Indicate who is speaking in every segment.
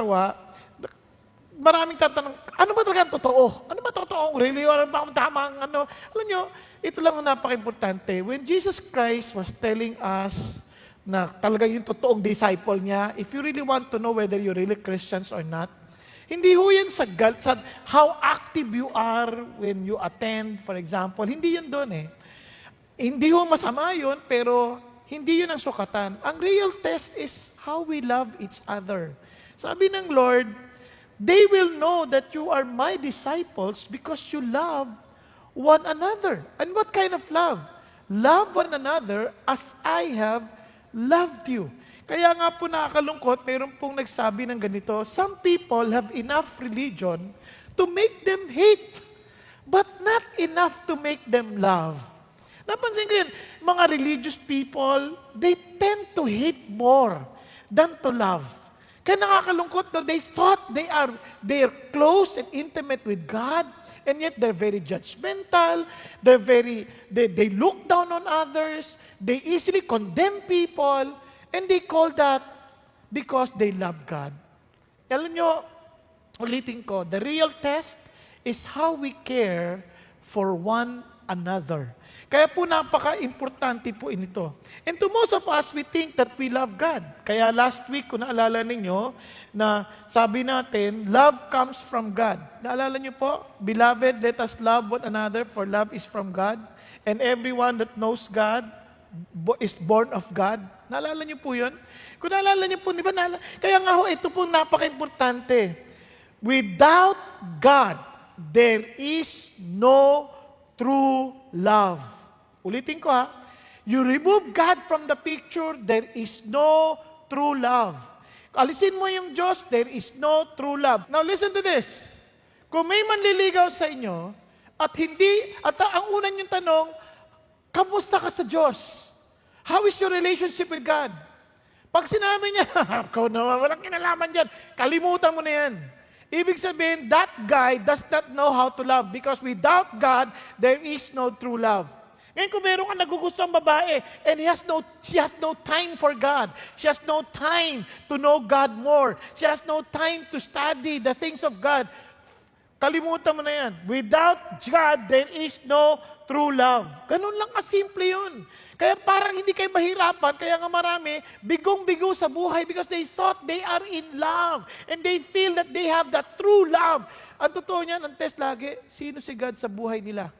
Speaker 1: nakakatawa, maraming tatanong, ano ba talaga ang totoo? Ano ba totoo? Really? Or ba ang tamang ano? Alam nyo, ito lang ang napaka-importante. When Jesus Christ was telling us na talaga yung totoong disciple niya, if you really want to know whether you're really Christians or not, hindi ho yan sa how active you are when you attend, for example. Hindi yun doon eh. Hindi ho masama yun, pero hindi yun ang sukatan. Ang real test is how we love each other. Sabi ng Lord, they will know that you are my disciples because you love one another. And what kind of love? Love one another as I have loved you. Kaya nga po nakakalungkot, mayroon pong nagsabi ng ganito, some people have enough religion to make them hate, but not enough to make them love. Napansin ko yun, mga religious people, they tend to hate more than to love. Kaya nakakalungkot, no? They thought they're close and intimate with God, and yet they're very judgmental, they look down on others, they easily condemn people, and they call that because they love God. Alam nyo, ulitin ko, the real test is how we care for one another. Kaya po napaka-importante po ito. And to most of us, we think that we love God. Kaya last week, kung naalala ninyo, na sabi natin, love comes from God. Naalala niyo po, Beloved, let us love one another, for love is from God. And everyone that knows God is born of God. Naalala niyo po yun? Kung naalala niyo po, di ba? Kaya nga ho, ito po napaka-importante. Without God, there is no true love. Ulitin ko ha. You remove God from the picture, there is no true love. Alisin mo yung Diyos, there is no true love. Now listen to this. Kung may manliligaw sa inyo, at ang unang yung tanong, kamusta ka sa Diyos? How is your relationship with God? Pag sinabi niya, ikaw naman, walang kinalaman dyan, kalimutan mo na yan. Ibig sabihin, that guy does not know how to love because without God, there is no true love. Ngayon kung meron kang nagugustuhan babae and she has no time for God. She has no time to know God more. She has no time to study the things of God. Kalimutan mo na yan. Without God, there is no true love. Ganun lang kasimple yun. Kaya parang hindi kayo mahirapan, kaya nga marami, bigong-bigo sa buhay because they thought they are in love. And they feel that they have that true love. Ang totoo niyan, ang test lagi, sino si God sa buhay nila?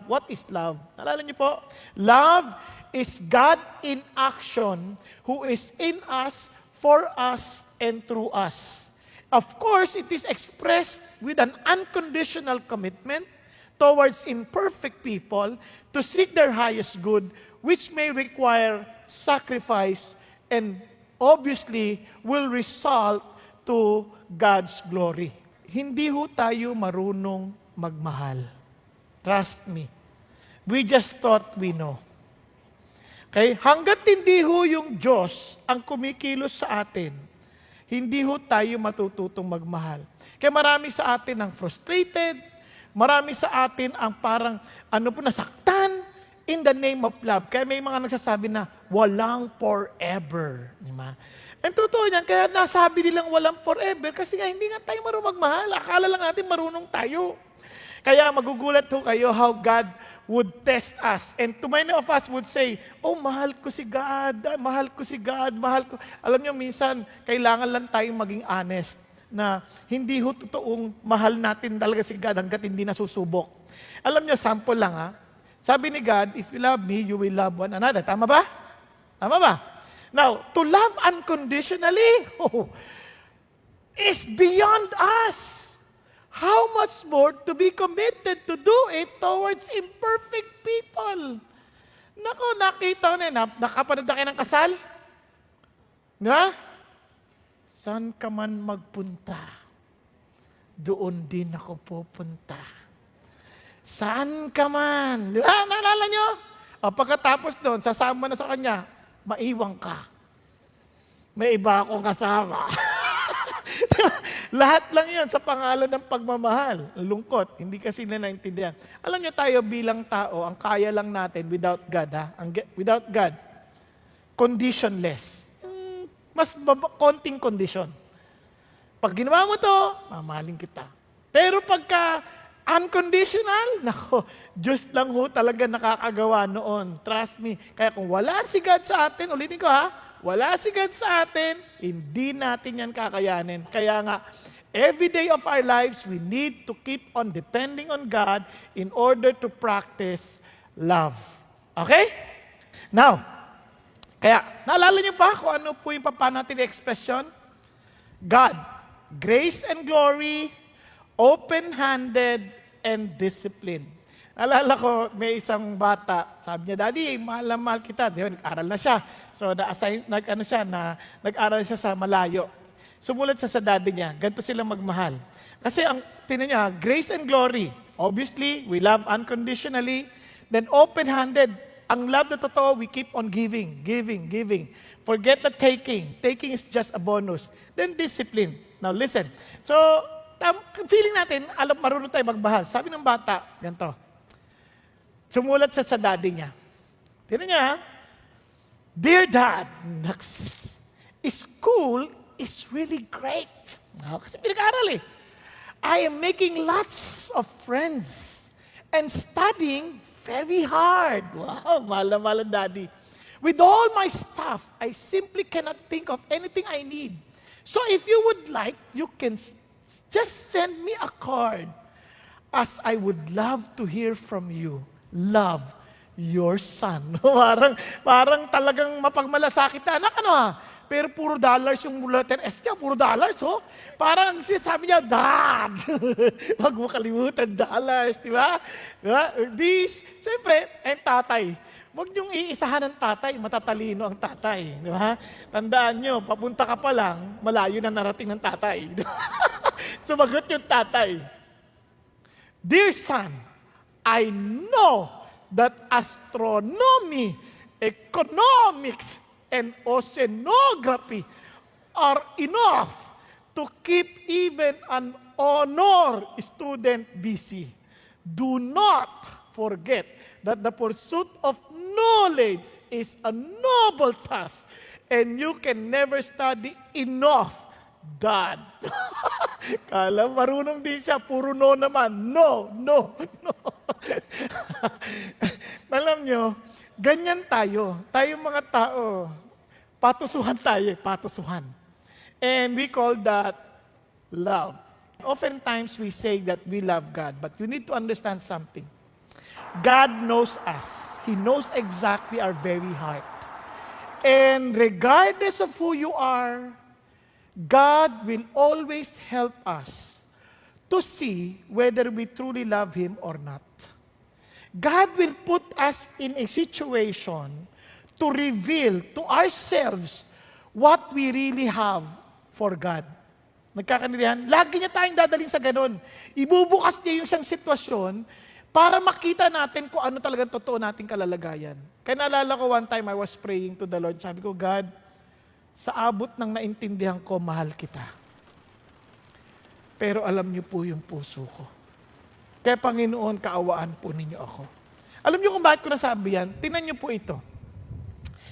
Speaker 1: What is love? Naalala niyo po? Love is God in action who is in us, for us, and through us. Of course, it is expressed with an unconditional commitment towards imperfect people to seek their highest good, which may require sacrifice and obviously will result to God's glory. Hindi ho tayo marunong magmahal. Trust me. We just thought we know. Okay? Hanggat hindi ho yung Diyos ang kumikilos sa atin, hindi ho tayo matututong magmahal. Kaya marami sa atin ang frustrated, marami sa atin ang parang, nasaktan in the name of love. Kaya may mga nagsasabi na, walang forever. Diba? And totoo yan, kaya nasabi nilang walang forever kasi nga hindi nga tayo marunong magmahal. Akala lang natin marunong tayo. Kaya magugulat ho kayo how God would test us. And too many of us would say, oh, mahal ko si God, mahal ko si God, mahal ko. Alam niyo, minsan, kailangan lang tayong maging honest na hindi ho totoong mahal natin talaga si God hanggat hindi nasusubok. Alam niyo, sample lang ha. Sabi ni God, if you love me, you will love one another. Tama ba? Tama ba? Now, to love unconditionally is beyond us. How much more to be committed to do it towards imperfect people? Nako, nakita ko na, nakapanood na kayo ng kasal? Nga? Saan ka man magpunta, doon din ako pupunta. Saan ka man? Naalala nyo? O pagkatapos doon, sasama na sa kanya, maiwang ka. May iba akong kasama. Lahat lang yan sa pangalan ng pagmamahal. Lungkot, hindi kasi na naintindihan. Alam nyo tayo bilang tao, ang kaya lang natin without God, without God, conditionless. Mas konting kondisyon. pag ginawa mo to, mamahalin kita. Pero pagka unconditional, nako, Diyos lang ho talaga nakakagawa noon. Trust me. Kaya kung wala si God sa atin, ulitin ko ha, wala si God sa atin, hindi natin yan kakayanin. Kaya nga, every day of our lives, we need to keep on depending on God in order to practice love. Okay? Now, kaya, naalala niyo pa kung ano po yung paano natin expression? God, grace and glory, open-handed, and discipline. Naalala ko, may isang bata, sabi niya, Daddy, mahal na mahal kita. Di ba, nag-aral na siya. So, nag-aral siya sa malayo. Sumulat siya sa daddy niya, ganito silang magmahal. Kasi ang, tinan niya, grace and glory. Obviously, we love unconditionally. Then open-handed, ang love na totoo, we keep on giving. Forget the taking. Taking is just a bonus. Then discipline. Now listen. So, feeling natin, marunong tayo magmahal. Sabi ng bata, ganito. Sumulat siya sa daddy niya. Tinan niya, Dear Dad, school is really great. Kasi pinag-aaral eh. I am making lots of friends and studying very hard. Wow, mahal na mahal ang daddy. With all my stuff, I simply cannot think of anything I need. So if you would like, you can just send me a card as I would love to hear from you. Love, your son. parang talagang mapagmalasakit na anak, ano ha? Pero puro dollars yung letter S niya, puro dollars, oh. Parang sinasabi niya, Dad! Huwag mo kalimutan dollars, di ba? Siyempre, tatay. Huwag niyong iisahan ng tatay, matatalino ang tatay, di ba? Tandaan niyo, papunta ka pa lang, malayo na narating ng tatay. Sumagot yung tatay. Dear son, I know that astronomy, economics, and oceanography are enough to keep even an honor student busy. Do not forget that the pursuit of knowledge is a noble task and you can never study enough. Dad. Kala marunong din siya, puro no naman. No. Alam nyo, ganyan tayo. Tayong mga tao, patusuhan tayo, patusuhan. And we call that love. Oftentimes we say that we love God, but you need to understand something. God knows us. He knows exactly our very heart. And regardless of who you are, God will always help us to see whether we truly love Him or not. God will put us in a situation to reveal to ourselves what we really have for God. Nagkakaintindihan? Lagi niya tayong dadalhin sa ganun. Ibubukas niya yung isang sitwasyon para makita natin kung ano talagang totoo nating kalalagayan. Kaya naalala ko one time I was praying to the Lord. Sabi ko, God, sa abot ng naintindihan ko, mahal kita. Pero alam niyo po yung puso ko. Kaya Panginoon, kaawaan po ninyo ako. Alam niyo kung bakit ko nasabi yan? Tingnan niyo po ito.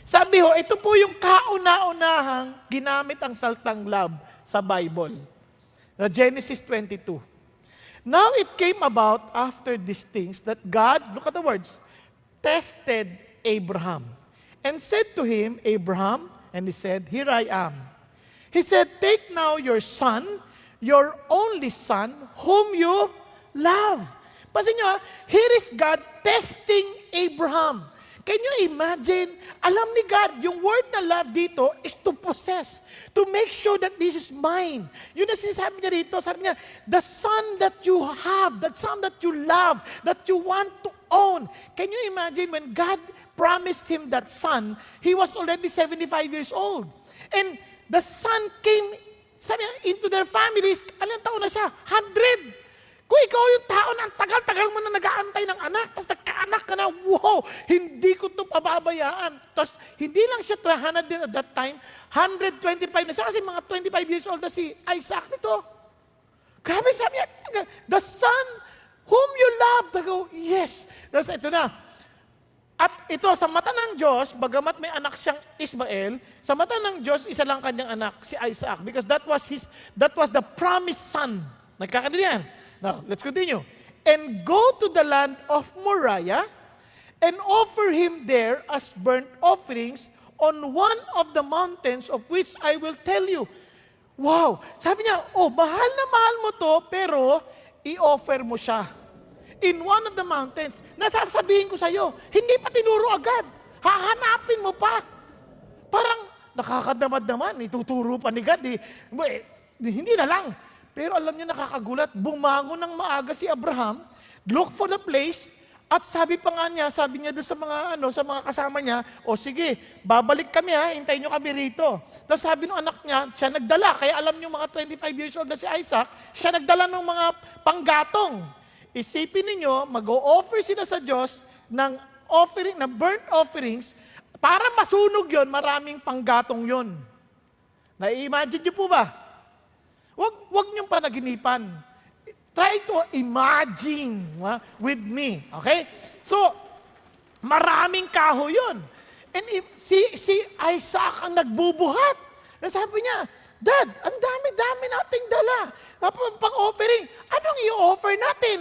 Speaker 1: Sabi ho, ito po yung kauna-unahang ginamit ang saltang love sa Bible. Na Genesis 22. Now it came about after these things that God, look at the words, tested Abraham and said to him, Abraham, and he said, Here I am. He said, Take now your son, your only son, whom you love. Pasin nyo, here is God testing Abraham. Can you imagine? Alam ni God, yung word na love dito is to possess, to make sure that this is mine. Yun na sinasabi niya dito, sabi niya, the son that you have, the son that you love, that you want to own. Can you imagine when God promised him that son, he was already 75 years old. And the son came, sabi niya, into their families, alang taon na siya? 100. Kung ikaw yung tao na ang tagal-tagal mo na nag-aantay ng anak, tapos nagkaanak ka na, wow, hindi ko ito pababayaan. Tapos hindi lang siya 200 din at that time, 125 na siya kasi mga 25 years old na si Isaac nito. Grabe, sabi niya, the son whom you love. I go, yes. Tapos ito na, At ito, sa mata ng Diyos, bagamat may anak siyang Ismael, sa mata ng Diyos, isa lang kanyang anak, si Isaac. Because that was the promised son. Nagkakaintindihan? Now, let's continue. And go to the land of Moriah, and offer him there as burnt offerings on one of the mountains of which I will tell you. Wow! Sabi niya, mahal na mahal mo to, pero i-offer mo siya. In one of the mountains, nasasabihin ko sa'yo, hindi pa tinuro agad. Hahanapin mo pa. Parang nakakadamad naman, ituturo pa ni God. Hindi na lang. Pero alam niyo, nakakagulat, bumangon ng maaga si Abraham, look for the place, at sabi pa nga niya, sabi niya doon sa mga kasama niya, sige, babalik kami hintayin niyo kami rito. Tapos sabi ng anak niya, siya nagdala, kaya alam niyo mga 25 years old na si Isaac, siya nagdala ng mga panggatong. Isipin ninyo, mag-o-offer sila sa Diyos ng offering, na burnt offerings, para masunog yon, maraming panggatong yon. Na-imagine niyo po ba? Wag niyong panaginipan. Try to imagine with me. Okay? So, maraming kahoy yun. And si Isaac ang nagbubuhat. Sabi niya, Dad, ang dami-dami nating dala. Pang-offering, anong i-offer natin?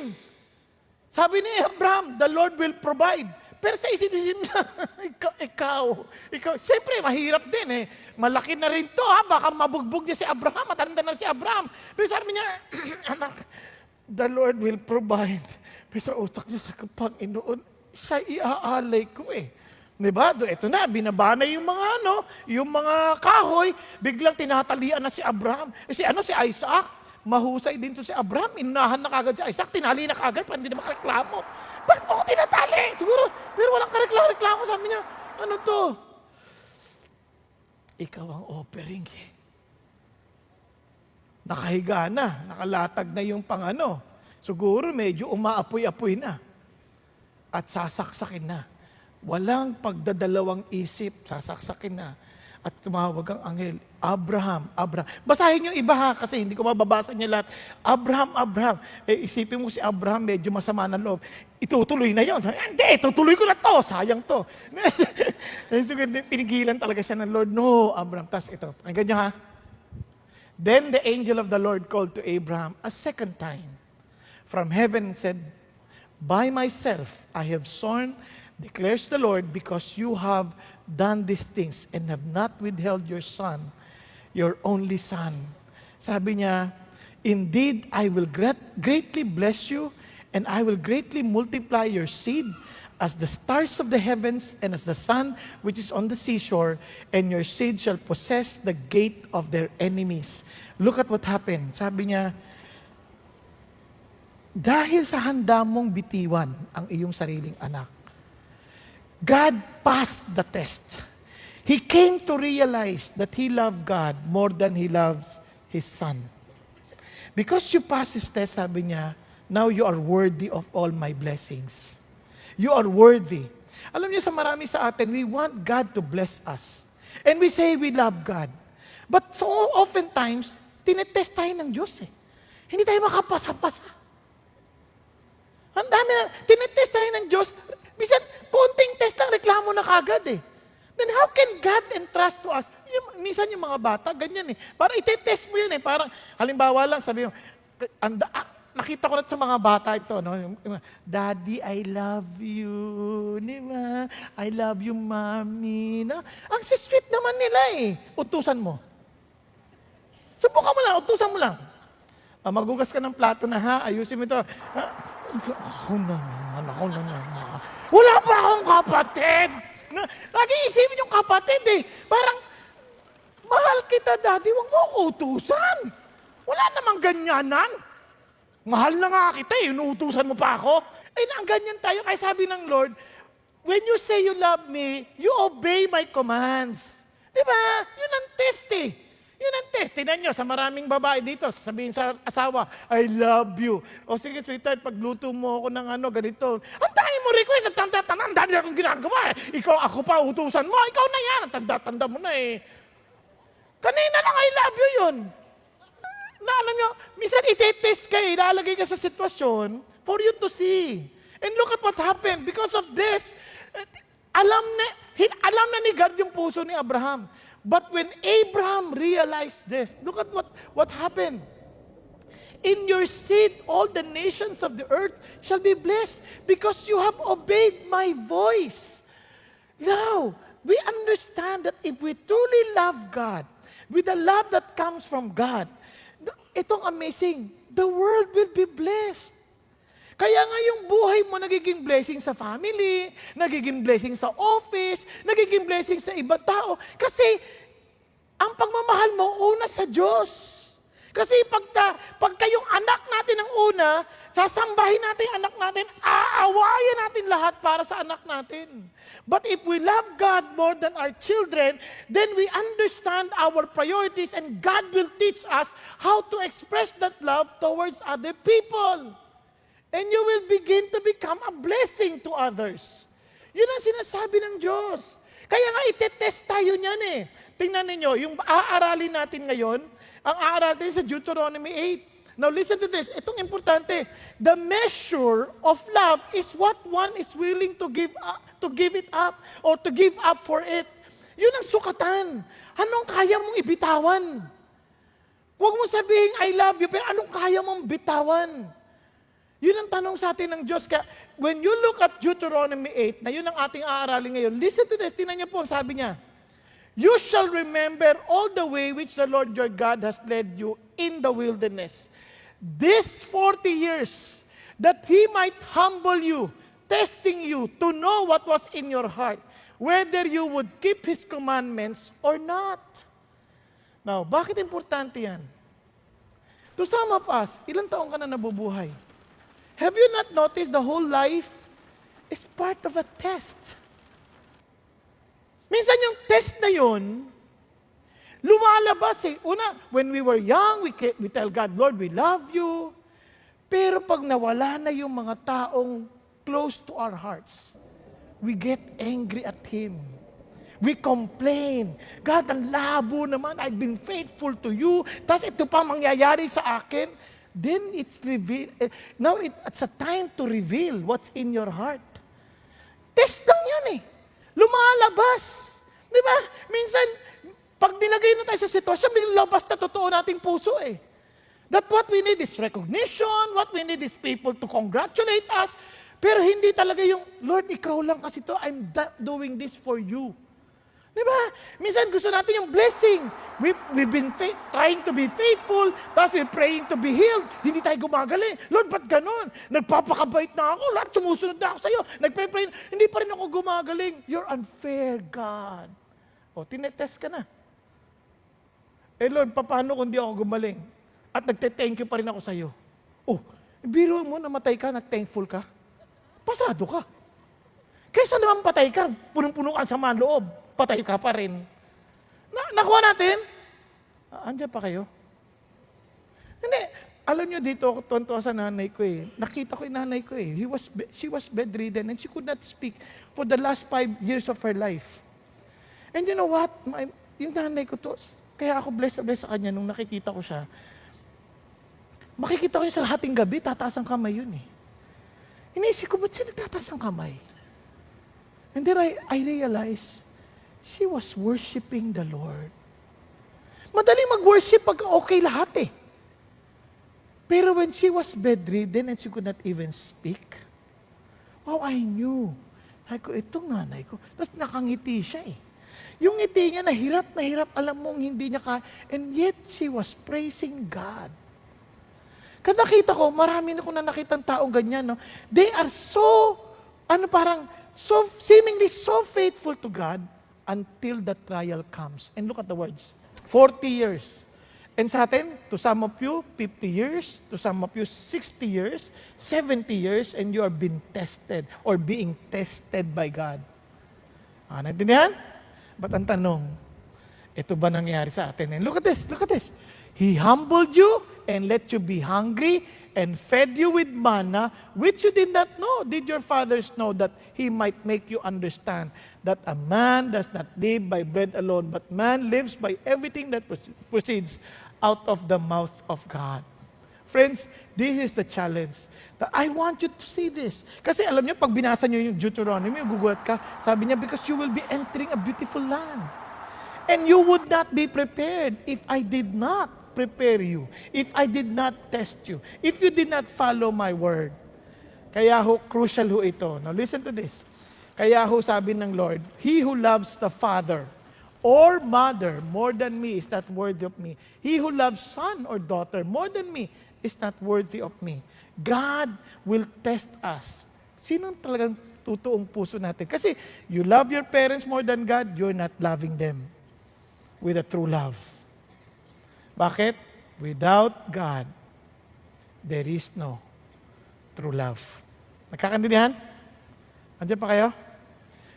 Speaker 1: Sabi ni Abraham, the Lord will provide. Pero sa isip-isip niya, ikaw. Siyempre, mahirap din Malaki na rin to baka mabugbog niya si Abraham, matanda na si Abraham. Pero sabi niya, anak, the Lord will provide. Pero sa utak niya sa Panginoon, siya iaalay ko Diba? Ito na, binabana yung mga kahoy, biglang tinatalian na si Abraham. Si Isaac, mahusay din to si Abraham, inunahan na kagad si Isaac, tinali na kagad, para hindi na makareklamo. Bakit mo ko tinatali? Siguro, pero walang kareklamo, sabi niya, ano to? Ikaw ang offering Nakahiga na, nakalatag na yung Siguro medyo umaapoy-apoy na. At sasaksakin na. Walang pagdadalawang isip, sasaksakin na. At tumawag ang anghel, Abraham. Basahin niyo iba kasi hindi ko mababasa niya lahat. Abraham. Isipin mo si Abraham, medyo masama ng loob. Itutuloy na yun. Hindi, tutuloy ko na to. Sayang to. Pinigilan talaga siya ng Lord. No, Abraham. Tapos ito, hanggang niyo Then the angel of the Lord called to Abraham a second time from heaven and said, By myself I have sworn, declares the Lord, because you have done these things and have not withheld your son, your only son. Sabi niya, Indeed, I will greatly bless you, and I will greatly multiply your seed as the stars of the heavens and as the sun which is on the seashore, and your seed shall possess the gate of their enemies. Look at what happened. Sabi niya, dahil sa handa mong bitiwan ang iyong sariling anak, God passed the test. He came to realize that he loved God more than he loves his son. Because you passed this test, sabi niya, now you are worthy of all my blessings. You are worthy. Alam niyo, sa marami sa atin, we want God to bless us. And we say we love God. But so oftentimes, tinetest tayo ng Diyos Hindi tayo makapasa-pasa. Ang dami na, tinetest tayo ng Diyos. Bisan, konting test lang, reklamo na kagad Then how can God entrust to us? Minsan yung mga bata, ganyan Parang itetest mo yun Parang, halimbawa lang, sabi mo, nakita ko na sa mga bata ito, Daddy, I love you. Diba? I love you, Mommy. Ang sweet naman nila Utusan mo. Subukan mo lang, utusan mo lang. Magugas ka ng plato na ayusin mo ito. Ako naman. Wala pa akong kapatid. Lagi isipin yung kapatid Parang, mahal kita, Daddy, huwag mo ako utusan. Wala namang ganyanan. Mahal na nga kita inuutusan mo pa ako. Ang ganyan tayo. Kaya sabi ng Lord, when you say you love me, you obey my commands. Diba? Yun ang test Yun ang test. Tignan nyo, sa maraming babae dito, sasabihin sa asawa, I love you. O sige, sweetheart, pagluto mo ako ng ganito. Ang dami mo request, ang tanda-tanda, ang dami akong ginagawa Ikaw, ako pa, utusan mo. Ikaw na yan, ang tanda-tanda mo na Kanina lang I love you yun. Na alam nyo, minsan itetest kayo, ilalagay ka sa sitwasyon for you to see. And look at what happened. Because of this, Alam na ni God yung puso ni Abraham. But when Abraham realized this, look at what happened. In your seed, all the nations of the earth shall be blessed because you have obeyed my voice. Now, we understand that if we truly love God, with the love that comes from God, itong amazing, the world will be blessed. Kaya nga yung buhay mo nagiging blessing sa family, nagiging blessing sa office, nagiging blessing sa ibang tao. Kasi ang pagmamahal mo, una sa Diyos. Kasi pagka yung anak natin ang una, sasambahin natin yung anak natin, aawayan natin lahat para sa anak natin. But if we love God more than our children, then we understand our priorities and God will teach us how to express that love towards other people. And you will begin to become a blessing to others. Yun ang sinasabi ng Diyos. Kaya nga itetest tayo niyan eh. Tingnan ninyo, yung aaralin natin ngayon, ang aaralin sa Deuteronomy 8. Now listen to this, itong importante. The measure of love is what one is willing to give it up or to give up for it. Yun ang sukatan. Anong kaya mong ibitawan? Huwag mo sabihin, I love you, pero anong kaya mong bitawan? Yun ang tanong sa atin ng Diyos. Kaya, when you look at Deuteronomy 8, na yun ang ating aaralin ngayon, listen to this, tingnan niyo po, sabi niya, you shall remember all the way which the Lord your God has led you in the wilderness. These 40 years, that He might humble you, testing you to know what was in your heart, whether you would keep His commandments or not. Now, bakit importante yan? To sum up us, ilang taong ka na nabubuhay? Have you not noticed the whole life is part of a test? Minsan yung test na yun, lumalabas eh. Una, when we were young, we tell God, Lord, we love you. Pero pag nawala na yung mga taong close to our hearts, we get angry at Him. We complain. God, ang labo naman. I've been faithful to you. Tapos ito pa mangyayari sa akin. Then it's revealed. Now it's a time to reveal what's in your heart. Test lang yun eh. Lumalabas. Di ba? Minsan, pag nilagay na tayo sa sitwasyon, may labas na totoo nating puso eh. That what we need is recognition, what we need is people to congratulate us, pero hindi talaga yung, Lord, ikaw lang kasi to, I'm doing this for you. Di ba? Minsan gusto natin yung blessing. We've been trying to be faithful, tapos we're praying to be healed. Hindi tayo gumagaling. Lord, ba't ganun? Nagpapakabait na ako, lahat sumusunod na ako sa'yo. Nagpray-pray, hindi pa rin ako gumagaling. You're unfair, God. O, tinetest ka na. Eh Lord, paano kung di ako gumaling? At nagte-thank you pa rin ako sa'yo. Oh, biro mo, namatay ka, nag-thankful ka. Pasado ka. Kaysa naman patay ka, punong-puno ka sa mga loob. Patay ka pa rin. Nakuha natin? Andiyan pa kayo? Hindi. Alam nyo dito, ako tonto sa nanay ko eh. Nakita ko yung nanay ko eh. She was bedridden and she could not speak for the last 5 years of her life. And you know what? Yung nanay ko to, kaya ako blessed sa kanya nung nakikita ko siya. Makikita ko yung sa hating gabi, tataas ang kamay yun eh. Iniisip ko, ba't siya nagtataas ang kamay? And then I realized, she was worshiping the Lord. Madaling mag-worship pag okay lahat eh. Pero when she was bedridden and she could not even speak, wow, I knew. Sabi ko, itong nanay ko. Tapos nakangiti siya eh. Yung ngiti niya, nahirap, alam mong hindi niya and yet she was praising God. Kada nakita ko, marami na ko na nakitang tao ganyan, no? They are so, seemingly so faithful to God, until the trial comes. And look at the words. 40 years. And sa atin, to some of you, 50 years. To some of you, 60 years. 70 years. And you are being tested or being tested by God. Naintindihan? But ang tanong, ito ba nangyari sa atin? And look at this. He humbled you and let you be hungry and fed you with manna, which you did not know. Did your fathers know that He might make you understand that a man does not live by bread alone, but man lives by everything that proceeds out of the mouth of God. Friends, this is the challenge. That I want you to see this. Kasi alam niyo, pag binasa niyo yung Deuteronomy, gugulat ka, sabi niya, because you will be entering a beautiful land. And you would not be prepared if I did not prepare you, if I did not test you, if you did not follow my word. Kaya crucial ito. Now listen to this. Kaya sabi ng Lord, he who loves the father or mother more than me is not worthy of me. He who loves son or daughter more than me is not worthy of me. God will test us. Sino talagang totoong puso natin? Kasi you love your parents more than God, you're not loving them with a true love. Bakit? Without God, there is no true love. Nagkakandidihan? Andiyan pa kayo?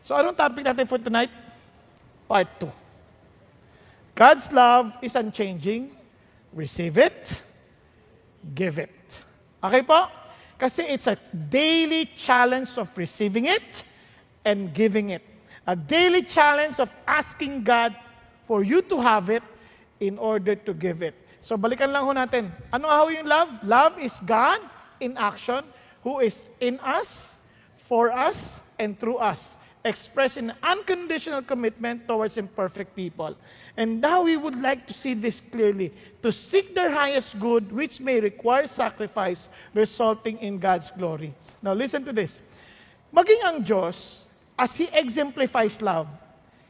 Speaker 1: So anong topic natin for tonight? Part 2. God's love is unchanging. Receive it. Give it. Okay po? Kasi it's a daily challenge of receiving it and giving it. A daily challenge of asking God for you to have it in order to give it. So balikan lang natin. Ano nga yung love? Love is God in action who is in us, for us, and through us, expressed in unconditional commitment towards imperfect people. And now we would like to see this clearly, to seek their highest good, which may require sacrifice, resulting in God's glory. Now listen to this. Maging ang Diyos, as He exemplifies love,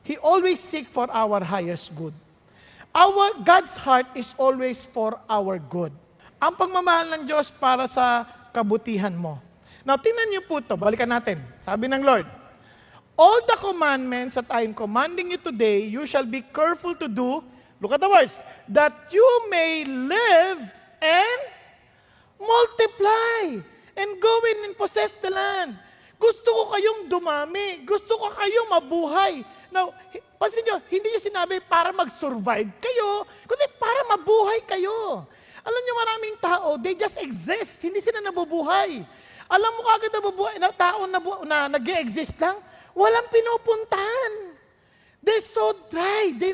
Speaker 1: He always seeks for our highest good. God's heart is always for our good. Ang pagmamahal ng Diyos para sa kabutihan mo. Now, tingnan niyo po ito. Balikan natin. Sabi ng Lord, all the commandments that I am commanding you today, you shall be careful to do, look at the words, that you may live and multiply and go in and possess the land. Gusto ko kayong dumami. Gusto ko kayong mabuhay. Now, pansin nyo, hindi niya sinabi para mag-survive kayo, kundi para mabuhay kayo. Alam niyo, maraming tao, they just exist. Hindi sila nabubuhay. Alam mo kagad nabubuhay na tao na nag-exist lang, walang pinupuntahan. They're so dry. They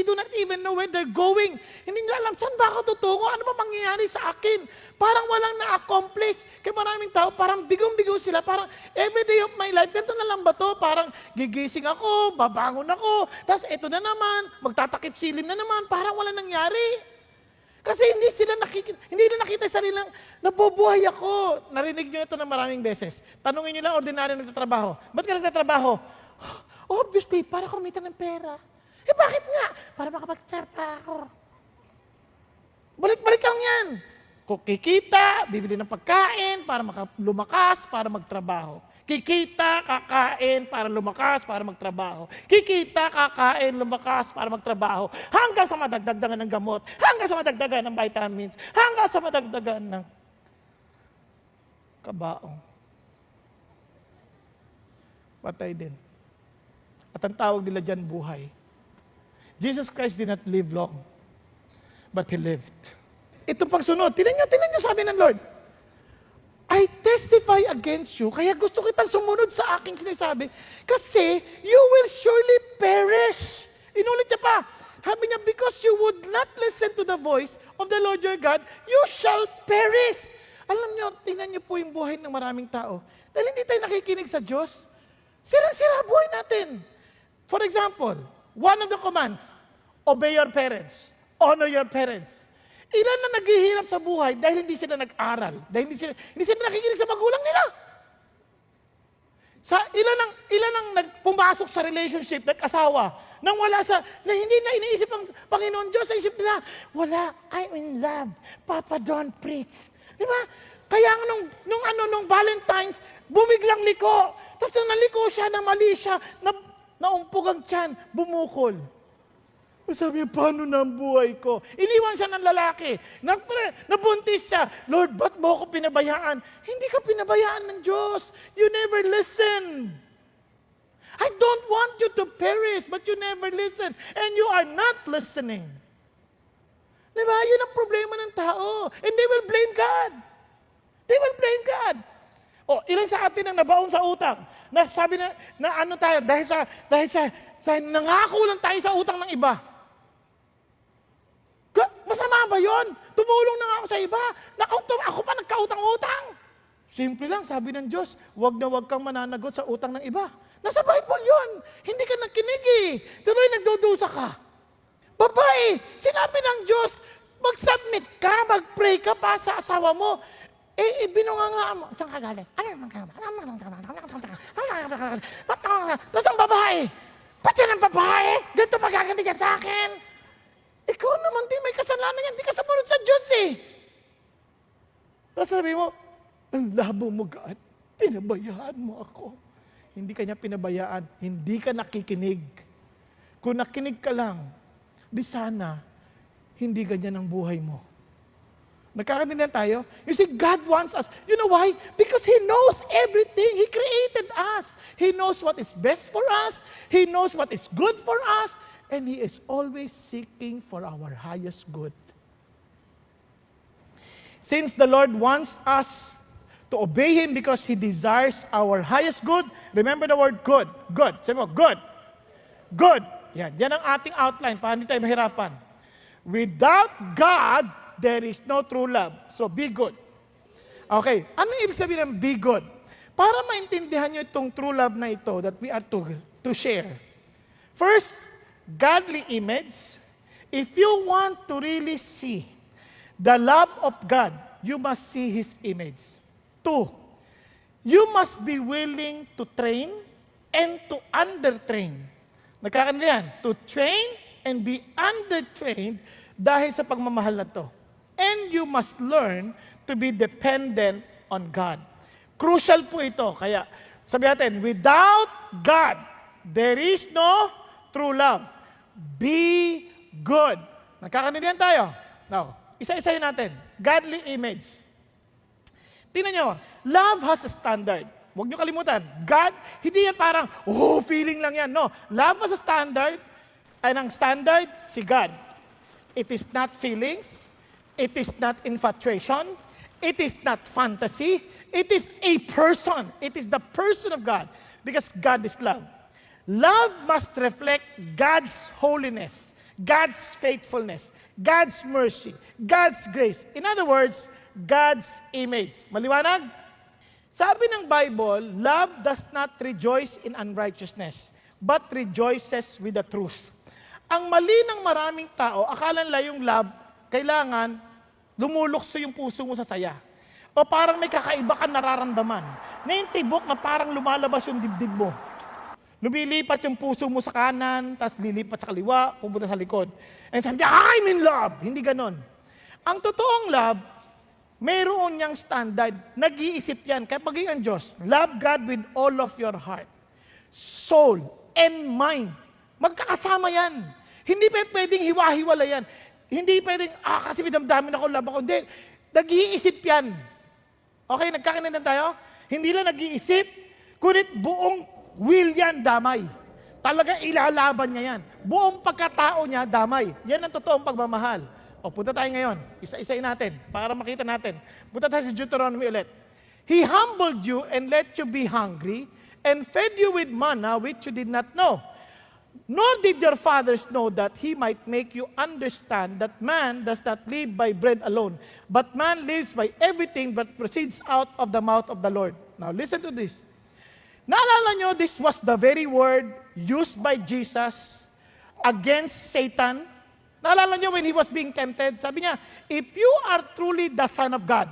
Speaker 1: do not even know where they're going. Hindi nila alam, saan ba ako tutungo? Ano ba mangyayari sa akin? Parang walang na-accomplish. Kaya maraming tao, parang bigong-bigo sila. Parang every day of my life, ganito na lang ba to? Parang gigising ako, babangon ako, tapos ito na naman, magtatakip silim na naman, parang walang nangyari. Kasi hindi nila nakita sa sarilang, nabubuhay ako. Narinig nyo ito ng maraming beses. Tanungin nyo lang, ordinaryo nagtatrabaho. Ba't ka nagtatrabaho? Obviously, para kumita ng pera. Eh bakit nga? Para makapagtrabaho. Balik-balik lang yan. Kikita, bibili ng pagkain, para lumakas, para magtrabaho. Kikita, kakain, para lumakas, para magtrabaho. Kikita, kakain, lumakas, para magtrabaho. Hanggang sa madagdagan ng gamot, hanggang sa madagdagan ng vitamins, hanggang sa madagdagan ng kabaong. Patay din. At ang tawag nila dyan, buhay. Jesus Christ did not live long, but He lived. Ito pang sunod. Tingnan nyo, sabi ng Lord, I testify against you, kaya gusto kitang sumunod sa aking sinasabi, kasi you will surely perish. Inulit niya pa. Sabi niya, because you would not listen to the voice of the Lord your God, you shall perish. Alam niyo, tingnan niyo po yung buhay ng maraming tao. Dahil hindi tayo nakikinig sa Diyos, sirang-sira buhay natin. For example, one of the commands, obey your parents, honor your parents. Ilan na naghihirap sa buhay dahil hindi sila nag-aral, dahil hindi sila nakikinig sa magulang nila. Ilan ang pumasok sa relationship, nag-asawa, nang wala na hindi na iniisip ang Panginoon Diyos, sa isip nila, wala, I'm in love, Papa don't preach. Di ba? Kaya nung Valentine's, bumiglang liko. Tapos nung naliko siya, na mali siya, naumpog ang tiyan, bumukol. Sabi niya, paano na ang buhay ko? Iniwan siya ng lalaki. Nabuntis siya. Lord, ba't mo ako pinabayaan? Hindi ka pinabayaan ng Diyos. You never listen. I don't want you to perish, but you never listen. And you are not listening. Diba? Yun ang problema ng tao. And they will blame God. They will blame God. Ilan sa atin ang nabaon sa utang? Na sabi na ano tayo, dahil sa nangako lang tayo sa utang ng iba. Masama ba yun? Tumulong na nga ako sa iba. Ako pa nagkautang-utang. Simple lang, sabi ng Diyos, wag na wag kang mananagot sa utang ng iba. Nasa Bible yun. Hindi ka nakinig eh. Tuloy nagdudusa ka. Babae, sinabi ng Diyos, mag-submit ka, mag-pray ka pa sa asawa mo. Binunganga mo. Saan ka galing? Tapos ang babae, pati ng babae, ganito magaganti ka sa akin. Ikaw naman di may kasalanan yan, di ka sumunod sa Diyos eh. Tapos sabi mo, ang labo mo God, pinabayaan mo ako. Hindi ka niya pinabayaan, hindi ka nakikinig. Kung nakinig ka lang, di sana, hindi ganyan ang buhay mo. Nagkakaintindihan tayo? You see, God wants us. You know why? Because He knows everything. He created us. He knows what is best for us. He knows what is good for us. And He is always seeking for our highest good. Since the Lord wants us to obey Him because He desires our highest good, remember the word good. Good. Sabi mo, good. Good. Yan ang ating outline para hindi tayo mahirapan. Without God, there is no true love. So be good. Okay, ano ibig sabihin ng be good? Para maintindihan nyo itong true love na ito that we are to share. First, godly image. If you want to really see the love of God, you must see His image. 2, you must be willing to train and to undertrain. Nagkakaintindihan? To train and be undertrained dahil sa pagmamahal na to. And you must learn to be dependent on God. Crucial po ito. Kaya sabi natin, without God, there is no true love. Be good. Nagkakaintindihan tayo? Now, isa-isahin natin. Godly image. Tingnan nyo, love has a standard. Huwag nyo kalimutan. God, hindi yan parang, feeling lang yan. No, love has a standard. And ang standard, si God. It is not feelings. It is not infatuation. It is not fantasy. It is a person. It is the person of God. Because God is love. Love must reflect God's holiness, God's faithfulness, God's mercy, God's grace. In other words, God's image. Maliwanag? Sabi ng Bible, love does not rejoice in unrighteousness, but rejoices with the truth. Ang mali ng maraming tao, akala nila yung love, kailangan lumulukso yung puso mo sa saya. O parang may kakaiba ka nararamdaman. Na yung tibok na parang lumalabas yung dibdib mo. Lumilipat yung puso mo sa kanan, tapos lilipat sa kaliwa, pupunta sa likod. And sabi niya, I'm in love! Hindi ganon. Ang totoong love, mayroon niyang standard. Nag-iisip yan. Kaya pagiging ang Diyos, love God with all of your heart, soul, and mind. Magkakasama yan. Hindi pwedeng hiwa-hiwala yan. Hindi pwedeng, kasi may damdamin ako, love ako. Hindi. Nag-iisip yan. Okay, nagkakaintindihan tayo? Hindi lang nag-iisip, kundi buong will yan, damay. Talaga ilalaban niya yan. Buong pagkatao niya, damay. Yan ang totoong pagmamahal. O, punta tayo ngayon. Isa-isayin natin para makita natin. Punta tayo sa Deuteronomy ulit. He humbled you and let you be hungry and fed you with manna which you did not know. Nor did your fathers know that He might make you understand that man does not live by bread alone, but man lives by everything that proceeds out of the mouth of the Lord. Now listen to this. Naalala nyo, this was the very word used by Jesus against Satan. Naalala nyo when He was being tempted? Sabi niya, if you are truly the Son of God,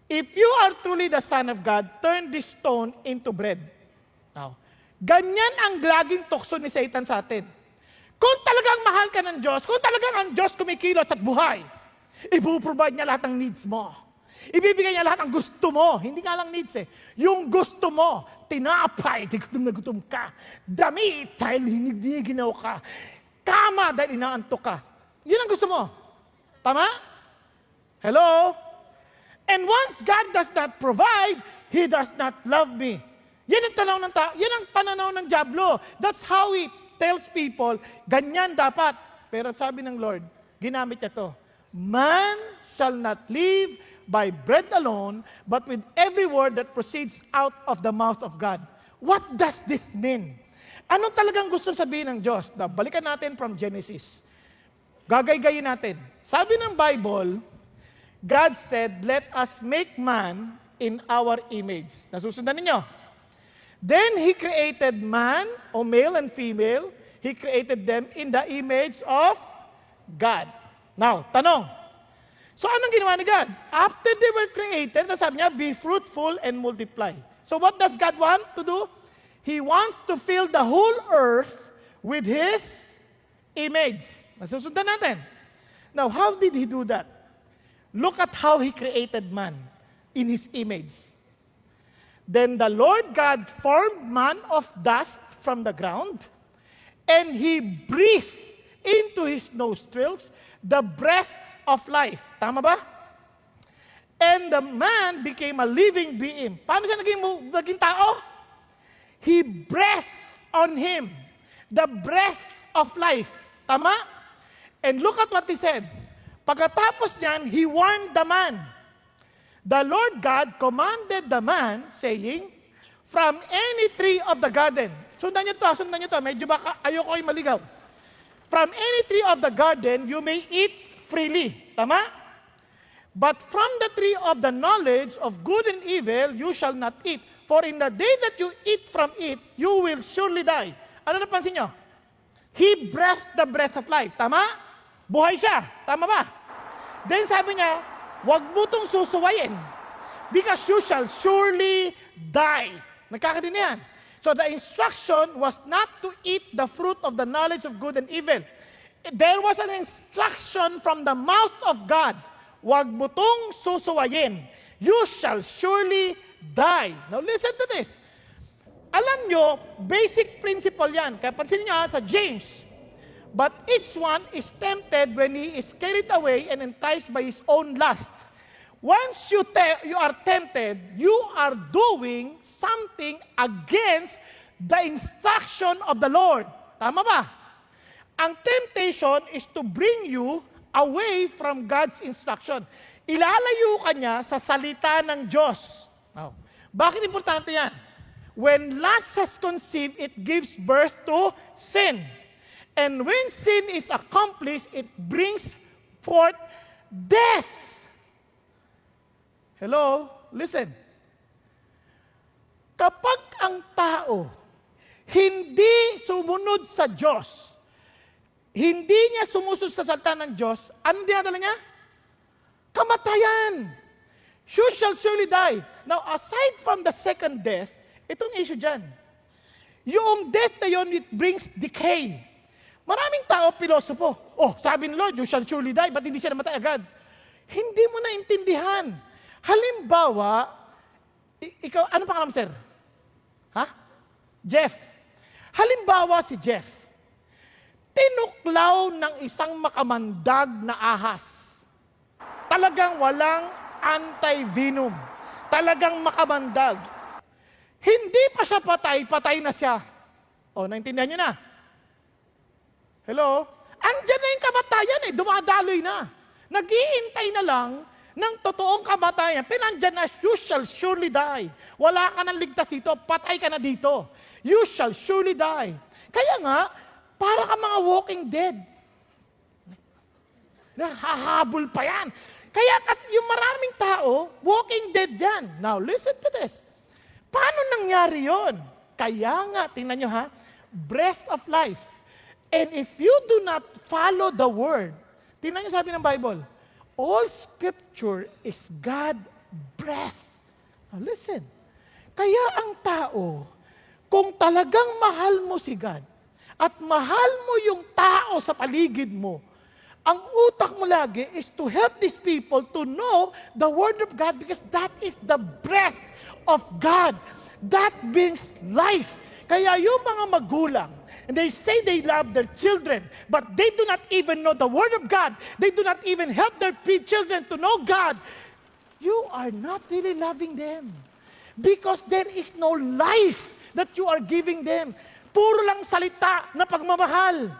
Speaker 1: if you are truly the Son of God, turn this stone into bread. Now, ganyan ang laging tukso ni Satan sa atin. Kung talagang mahal ka ng Diyos, kung talagang ang Diyos kumikilos at buhay, ipuprovide niya lahat ng needs mo. Ibibigay niya lahat ng gusto mo. Hindi nga lang needs eh. Yung gusto mo, tinapay, gutom na gutom ka. Damit, dahil hiniginaw ka. Kama, dahil inaantok ka. Yun ang gusto mo. Tama? Hello? And once God does not provide, He does not love me. Yan ang tanaw ng yan ang pananaw ng diablo. That's how he tells people, ganyan dapat. Pero sabi ng Lord, ginamit niya to. Man shall not live by bread alone, but with every word that proceeds out of the mouth of God. What does this mean? Ano talagang gusto sabihin ng Diyos? Balikan natin from Genesis. Gagay-gayin natin. Sabi ng Bible, God said, let us make man in our image. Nasusundan ninyo? Then He created man, o male and female, He created them in the image of God. Now, tanong. So anong ginawa ni God? After they were created, sabi niya, be fruitful and multiply. So what does God want to do? He wants to fill the whole earth with His image. Nasusundan natin. Now, how did He do that? Look at how He created man in His image. Then the Lord God formed man of dust from the ground, and He breathed into his nostrils the breath of life. Tama ba? And the man became a living being. Paano siya naging tao? He breathed on him the breath of life. Tama? And look at what he said. Pagkatapos niyan, he warned the man. The Lord God commanded the man, saying, from any tree of the garden. Sundan niyo to. Medyo baka ayoko ay maligaw. From any tree of the garden, you may eat freely. Tama? But from the tree of the knowledge of good and evil, you shall not eat. For in the day that you eat from it, you will surely die. Ano napansin niyo? He breathed the breath of life. Tama? Buhay siya. Tama ba? Then sabi niya, wag mo itong susuwayin because you shall surely die. Nagkakaintindihan? So the instruction was not to eat the fruit of the knowledge of good and evil. There was an instruction from the mouth of God. Wag mo itong susuwayin. You shall surely die. Now listen to this. Alam nyo, basic principle yan. Kaya pansin nyo sa James. But each one is tempted when he is carried away and enticed by his own lust. Once you are tempted, you are doing something against the instruction of the Lord. Tama ba? Ang temptation is to bring you away from God's instruction. Ilalayo ka niya sa salita ng Diyos. Now, bakit importante yan? When lust has conceived, it gives birth to sin. And when sin is accomplished, it brings forth death. Hello? Listen. Kapag ang tao hindi sumunod sa Diyos, hindi niya sumusunod sa salita ng Diyos, anong dinadala niya? Kamatayan. You shall surely die. Now, aside from the second death, itong issue dyan. Yung death na yun, it brings decay. Maraming tao, pilosopo. Oh, sabi ng Lord, you shall surely die, ba't hindi siya namatay agad? Hindi mo naintindihan. Halimbawa, ikaw, ano pangalan mo, sir? Ha? Jeff. Halimbawa si Jeff, tinuklaw ng isang makamandag na ahas. Talagang walang anti-venom. Talagang makamandag. Hindi pa siya patay, patay na siya. O, naintindihan niyo na? Hello? Andiyan na yung kamatayan dumadaloy na. Nag-iintay na lang ng totoong kamatayan. Pinandyan na, you shall surely die. Wala ka nang ligtas dito, patay ka na dito. You shall surely die. Kaya nga, para ka mga walking dead. Nahahabol pa yan. Kaya yung maraming tao, walking dead yan. Now, listen to this. Paano nangyari yon? Kaya nga, tingnan nyo ha, breath of life. And if you do not follow the word, tingnan nyo sabi ng Bible, all scripture is God-breath. Now listen, kaya ang tao, kung talagang mahal mo si God, at mahal mo yung tao sa paligid mo, ang utak mo lagi is to help these people to know the Word of God because that is the breath of God. That brings life. Kaya yung mga magulang, and they say they love their children, but they do not even know the Word of God. They do not even help their children to know God. You are not really loving them because there is no life that you are giving them. Puro lang salita na pagmamahal.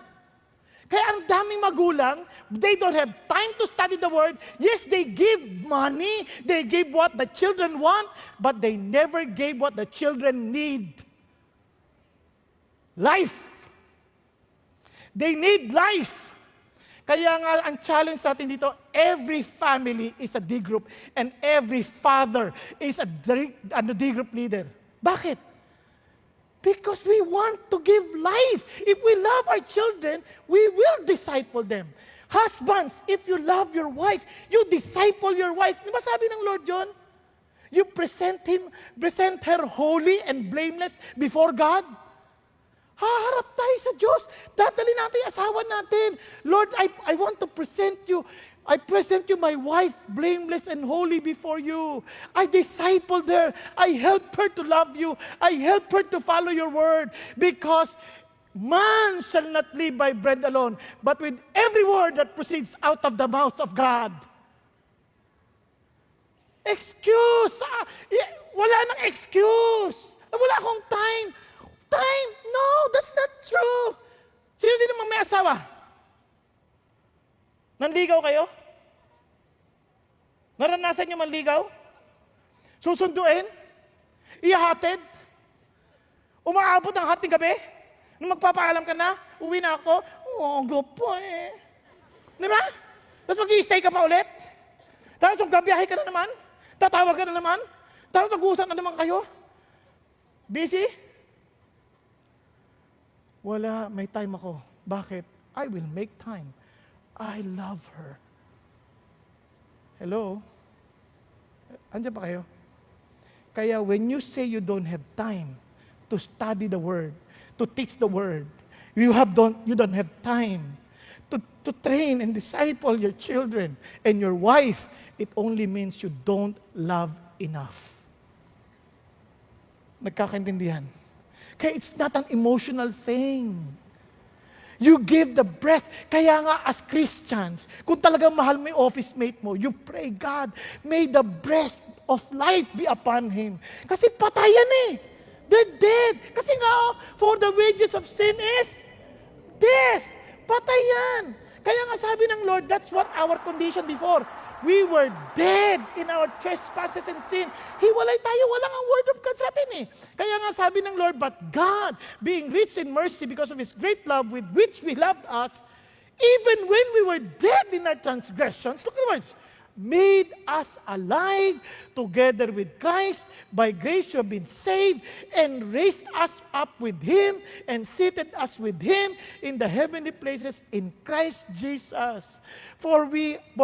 Speaker 1: Kaya ang daming magulang, they don't have time to study the Word. Yes, they give money, they give what the children want, but they never gave what the children need. Life. They need life. Kaya nga, ang challenge natin dito, every family is a D group and every father is a D group leader. Bakit? Because we want to give life. If we love our children, we will disciple them. Husbands, if you love your wife, you disciple your wife. Di ba sabi ng Lord John? You present her holy and blameless before God. Haharap tayo sa Diyos. Dadali natin yung asawa natin. Lord, I want to present you. I present you my wife, blameless and holy before you. I discipled her. I helped her to love you. I helped her to follow your word. Because man shall not live by bread alone, but with every word that proceeds out of the mouth of God. Excuse! Wala nang excuse. Wala akong time. Time? No, that's not true. Sino din naman may asawa? Nanligaw kayo? Naranasan niyo manligaw? Susunduin? Ihahatid? Umaabot ang hating gabi? Nung magpapaalam ka na, uwi na ako, gapo eh. Di ba? Tapos mag-i-stay ka pa ulit? Tapos magkabiyahe ka na naman? Tatawag ka na naman? Tapos mag-uusap na naman kayo? Busy? Wala, may time ako. Bakit? I will make time. I love her. Hello? Andiyan pa kayo? Kaya when you say you don't have time to study the Word, to teach the Word, you don't have time to train and disciple your children and your wife, it only means you don't love enough. Nagkakaintindihan? Kaya it's not an emotional thing. You give the breath. Kaya nga as Christians, kung talagang mahal mo yung office mate mo, you pray, God, may the breath of life be upon him. Kasi patayan eh. They're dead. Kasi nga, for the wages of sin is death. Patayan. Kaya nga sabi ng Lord, that's what our condition before. We were dead in our trespasses and sin. Hiwalay tayo, walang ang word of God sa atin eh. Kaya nga sabi ng Lord, but God, being rich in mercy because of His great love with which we loved us, even when we were dead in our transgressions, look at the words, made us alive together with Christ. By grace you have been saved, and raised us up with Him, and seated us with Him in the heavenly places in Christ Jesus. For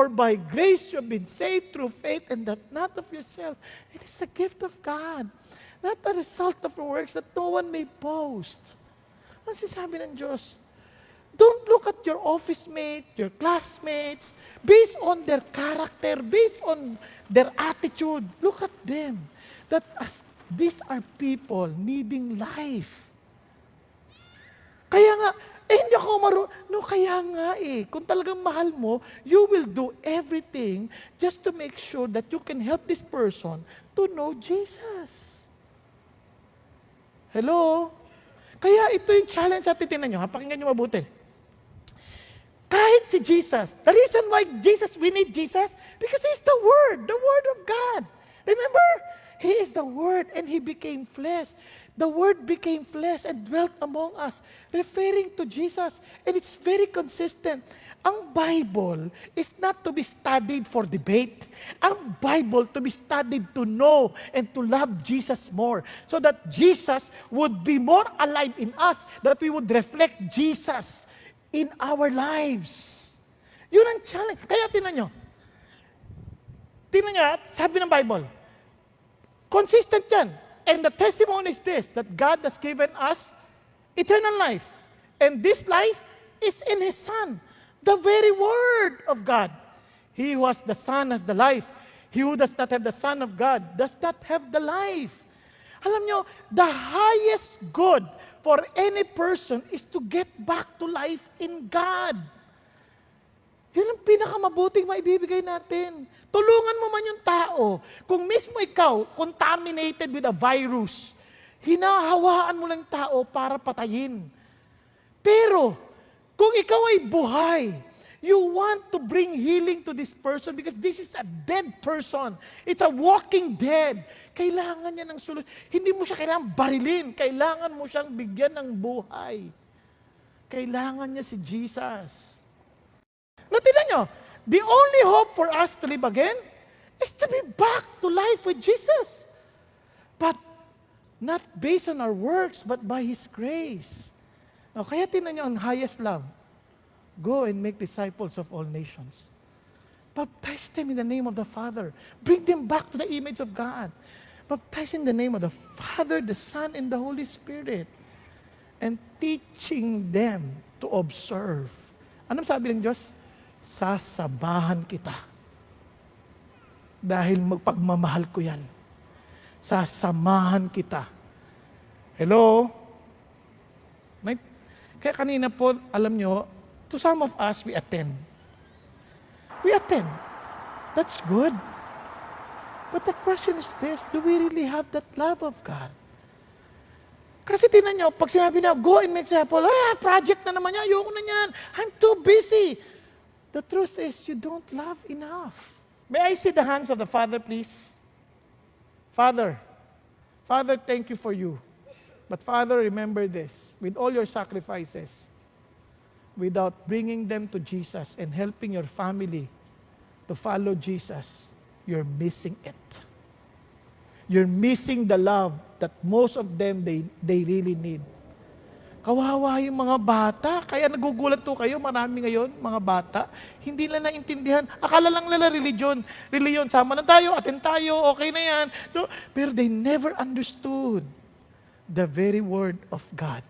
Speaker 1: by grace you have been saved through faith, and that not of yourself. It is a gift of God, not a result of works, that no one may boast. Ano sinasabi ng Diyos? Don't look at your office mate, your classmates, based on their character, based on their attitude. Look at them. That these are people needing life. Kaya nga, hindi ako No, kaya nga kung talagang mahal mo, you will do everything just to make sure that you can help this person to know Jesus. Hello? Kaya ito yung challenge sa titingnan nyo. Pakinggan nyo mabuti. Kahit si Jesus, the reason why we need Jesus, because He's the Word of God. Remember? He is the Word and He became flesh. The Word became flesh and dwelt among us, referring to Jesus. And it's very consistent. Ang Bible is not to be studied for debate. Ang Bible to be studied to know and to love Jesus more, so that Jesus would be more alive in us, that we would reflect Jesus in our lives. Yun ang challenge. Kaya tingnan nyo, sabi ng Bible, consistent yan. And the testimony is this, that God has given us eternal life. And this life is in His Son, the very Word of God. He who has the Son has the life. He who does not have the Son of God does not have the life. Alam nyo, the highest good for any person is to get back to life in God. Yun ang pinakamabuting maibibigay natin. Tulungan mo man yung tao. Kung mismo ikaw, contaminated with a virus, hinahawaan mo lang tao para patayin. Pero, kung ikaw ay buhay, you want to bring healing to this person because this is a dead person. It's a walking dead. Kailangan niya ng solusyon. Hindi mo siya kailangan barilin. Kailangan mo siyang bigyan ng buhay. Kailangan niya si Jesus. No, tignan nyo. The only hope for us to live again is to be back to life with Jesus. But not based on our works, but by His grace. Now, kaya tignan nyo ang highest love. Go and make disciples of all nations. Baptize them in the name of the Father. Bring them back to the image of God. Baptize in the name of the Father, the Son, and the Holy Spirit. And teaching them to observe. Anong sabi ng Diyos? Sasamahan kita. Dahil magpagmamahal ko yan. Sasamahan kita. Hello? Kaya kanina po, alam nyo, to some of us, we attend. We attend. That's good. But the question is this, do we really have that love of God? Kasi tinan nyo, pag sinabi na, go and make disciples, project na naman yan, ayoko na yan, I'm too busy. The truth is, you don't love enough. May I see the hands of the Father, please? Father, thank you for you. But Father, remember this, with all your sacrifices, without bringing them to Jesus and helping your family to follow Jesus, you're missing it. You're missing the love that most of them, they really need. Kawawa yung mga bata. Kaya nagugulat to kayo, marami ngayon, mga bata, hindi nila naintindihan. Akala lang nila religion. Sama na tayo, attend tayo, okay na yan. So, pero they never understood the very word of God.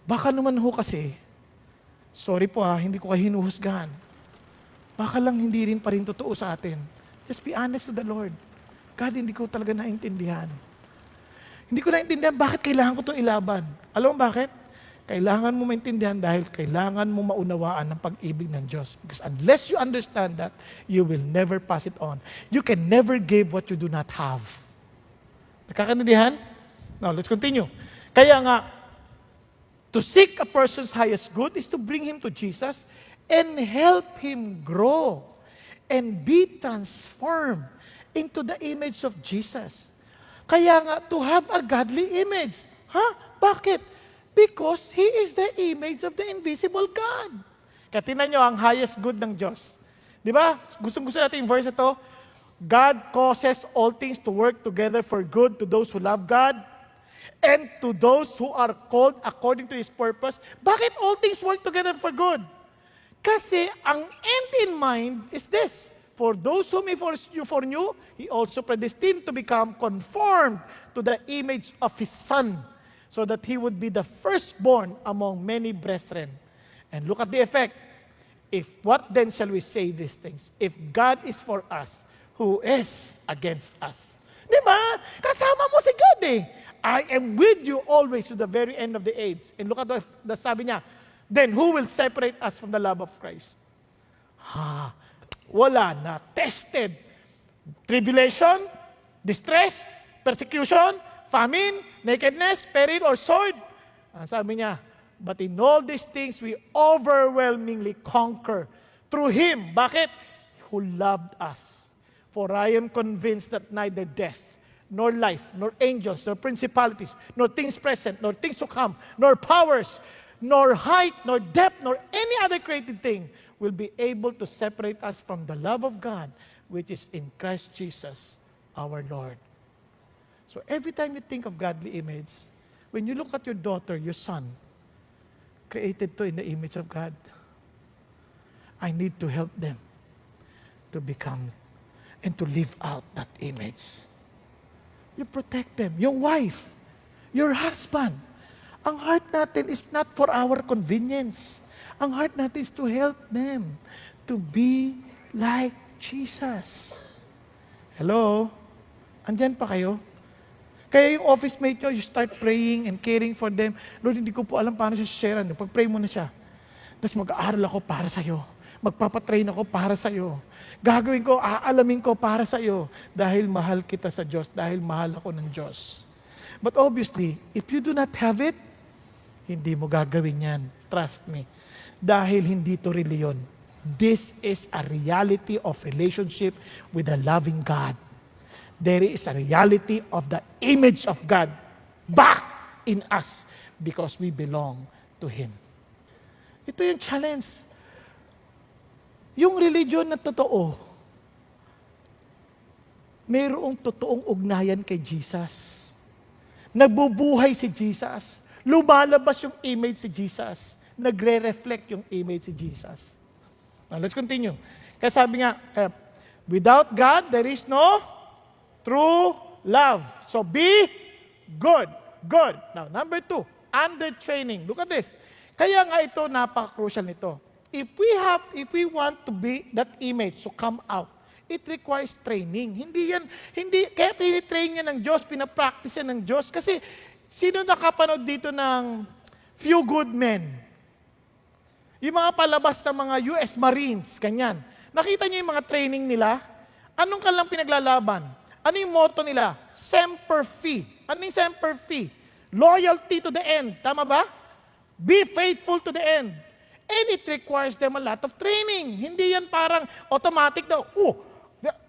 Speaker 1: Baka naman ho kasi, sorry po hindi ko kayo hinuhusgahan. Baka lang hindi rin pa rin totoo sa atin. Just be honest to the Lord. God, hindi ko talaga naintindihan. Hindi ko naintindihan bakit kailangan ko itong ilaban. Alam mo bakit? Kailangan mo maintindihan dahil kailangan mo maunawaan ng pag-ibig ng Diyos. Because unless you understand that, you will never pass it on. You can never give what you do not have. Nakakaintindihan? Now, let's continue. Kaya nga, to seek a person's highest good is to bring him to Jesus and help him grow and be transformed into the image of Jesus. Kaya nga, to have a godly image. Bakit? Because He is the image of the invisible God. Kaya tinan nyo ang highest good ng Diyos. Di ba? Gustong-gusto natin yung verse ito. God causes all things to work together for good to those who love God and to those who are called according to His purpose. Bakit all things work together for good? Kasi ang end in mind is this. For those whom He foreknew, He also predestined to become conformed to the image of His Son, so that He would be the firstborn among many brethren. And look at the effect. What then shall we say these things? If God is for us, who is against us? Di ba? Kasama mo si God I am with you always to the very end of the age. And look at the sabi niya, then who will separate us from the love of Christ? Wala na. Tested. Tribulation, distress, persecution, famine, nakedness, peril, or sword. Sabi niya, but in all these things, we overwhelmingly conquer through Him. Bakit? Who loved us. For I am convinced that neither death, nor life, nor angels, nor principalities, nor things present, nor things to come, nor powers, nor height, nor depth, nor any other created thing will be able to separate us from the love of God, which is in Christ Jesus, our Lord. So every time you think of godly image, when you look at your daughter, your son, created to in the image of God, I need to help them to become and to live out that image. You protect them. Your wife, your husband. Ang heart natin is not for our convenience. Ang heart natin is to help them to be like Jesus. Hello? Andyan pa kayo? Kaya yung office mate nyo, you start praying and caring for them. Lord, hindi ko po alam paano siya share. Pag-pray mo na siya. Tapos mag-aaral ako para sa'yo. Magpapatrain ako para sa'yo. Gagawin ko, aalamin ko para sa'yo. Dahil mahal kita sa Diyos. Dahil mahal ako ng Diyos. But obviously, if you do not have it, hindi mo gagawin yan. Trust me. Dahil hindi to reliyon. This is a reality of relationship with a loving God. There is a reality of the image of God back in us because we belong to Him. Ito yung challenge. yung religion na totoo, mayroong totoong ugnayan kay Jesus. Nagbubuhay si Jesus. Lumalabas yung image si Jesus. Nagre-reflect yung image si Jesus. Now, let's continue. Kaya sabi nga, without God, there is no true love. So be good. Good. Now, number 2, under training. Look at this. Kaya nga ito, napaka-crucial nito. If we want to be that image to come out, it requires training. Kaya pinitrain yan ng Diyos, pinapractice yan ng Diyos. Kasi, sino nakapanood dito ng Few Good Men? Yung mga palabas ng mga US Marines, ganyan. Nakita niyo yung mga training nila? Anong kanilang pinaglalaban? Ano yung motto nila? Semper Fi. Ano yung Semper Fi? Loyalty to the end. Tama ba? Be faithful to the end. And it requires them a lot of training. Hindi yan parang automatic daw.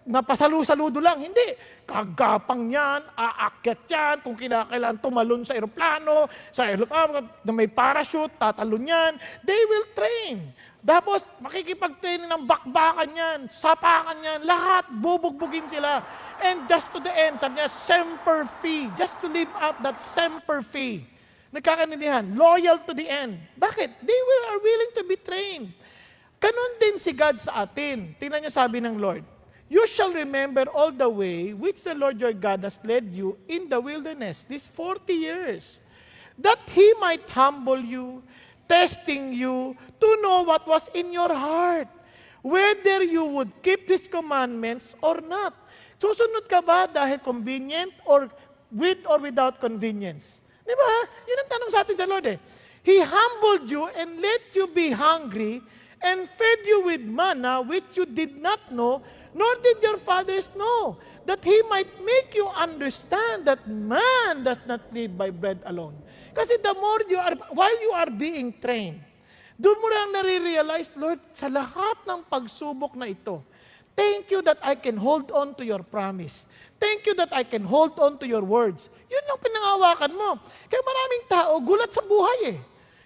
Speaker 1: Napasalu-saludo lang. Hindi. Kagapang yan, aakyat yan, kung kinakailangan tumalon sa aeroplano, na may parachute, tatalon yan. They will train. Tapos, makikipag-training ng bakbakan yan, sapakan yan, lahat, bubugbugin sila. And just to the end, sabi niya, Semper Fi. Just to live out that Semper Fi. Nagkakaintindihan, loyal to the end. Bakit? They are willing to be trained. Ganon din si God sa atin. Tingnan niyo sabi ng Lord, you shall remember all the way which the Lord your God has led you in the wilderness these 40 years, that He might humble you, testing you to know what was in your heart, whether you would keep His commandments or not. Susunod ka ba dahil convenient or with or without convenience? Di ba? Yun ang tanong sa atin sa Lord eh. He humbled you and let you be hungry and fed you with manna which you did not know, nor did your fathers know, that He might make you understand that man does not live by bread alone. Kasi the more while you are being trained, doon mo lang nare-realize, Lord, sa lahat ng pagsubok na ito, thank you that I can hold on to your promise. Thank you that I can hold on to your words. Yun lang pinangawakan mo. Kaya maraming tao, gulat sa buhay eh.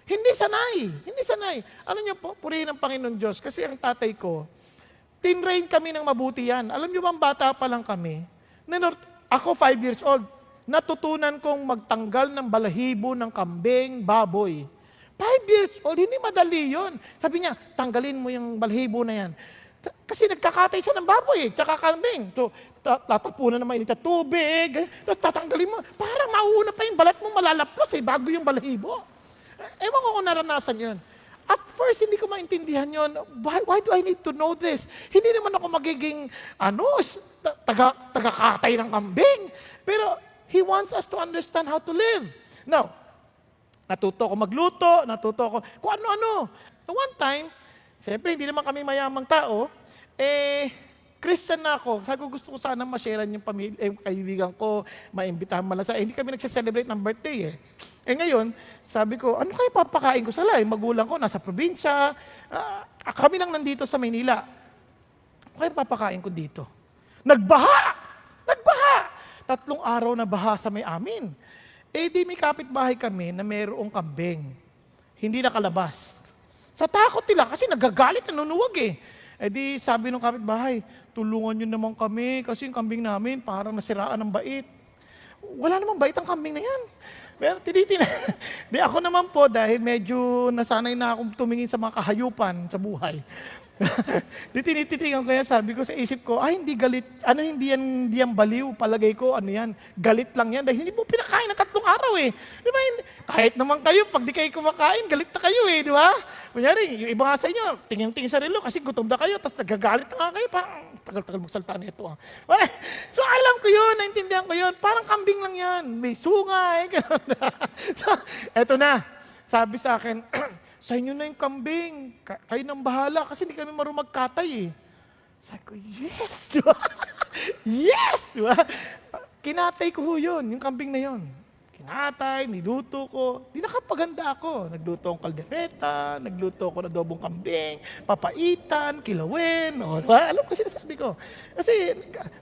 Speaker 1: Hindi sanay. Ano niyo po, purihin ng Panginoon Diyos. Kasi ang tatay ko, tinrain kami ng mabuti yan. Alam niyo bang bata pa lang kami? Ako 5 years old, natutunan kong magtanggal ng balahibo ng kambing, baboy. 5 years old, hindi madali yun. Sabi niya, tanggalin mo yung balahibo na yan. Kasi nagkakatay siya ng baboy, tsaka kambing. So, tatapunan na mainit na tubig, tapos tatanggalin mo. Parang mauuna pa yung balat mo malalaplos bago yung balahibo. Ewan ko kung naranasan yun. At first, hindi ko maintindihan yun. Why do I need to know this? Hindi naman ako magiging, taga-katay ng kambing. Pero, He wants us to understand how to live. Now, natuto ko magluto, natuto ko kung ano-ano. One time, siyempre, hindi naman kami mayamang tao, Christian na ako. Sabi ko, gusto ko sana ma-sharean yung kaibigan ko, maimbitahan man lang sa, hindi kami nagse-celebrate ng birthday ngayon, sabi ko, ano kayo papakain ko sa live? Magulang ko, nasa probinsya, kami lang nandito sa Maynila. Ano kayo papakain ko dito? Nagbaha! 3 araw na baha sa may amin. Di may kapitbahay kami na mayroong kambing. Hindi nakalabas. Sa takot nila, kasi nagagalit, nanunuwag di sabi ng kapitbahay, tulungan nyo naman kami kasi yung kambing namin parang nasiraan ng bait. Wala namang bait ang kambing na yan. Pero di ako naman po dahil medyo nasanay na akong tumingin sa mga kahayupan sa buhay. Di tinititingan ko yan, sabi ko sa isip ko, hindi galit, hindi yan baliw, palagay ko, yan, galit lang yan, dahil hindi mo pinakain ng 3 araw Di ba? Kahit naman kayo, pag di kayo kumakain, galit na kayo di ba? Kunyari, yung iba nga sa inyo, tingin-tingin sa relo, kasi gutom na kayo, tapos nagagalit na nga kayo, parang tagal-tagal magsalita na ito. So alam ko yun, naintindihan ko yun, parang kambing lang yan, may sungay, so, eto na, sabi sa akin, sa inyo na yung kambing. Kayo nang bahala kasi hindi kami marunong magkatay Sabi ko, yes! Diba? Yes! Diba? Kinatay ko yun, yung kambing na yun. Kinatay, niluto ko. Di nakapaganda ako. Nagluto akong kaldereta, nagluto ako ng adobong kambing, papaitan, kilawin. Diba? Alam ko sinasabi ko. Kasi,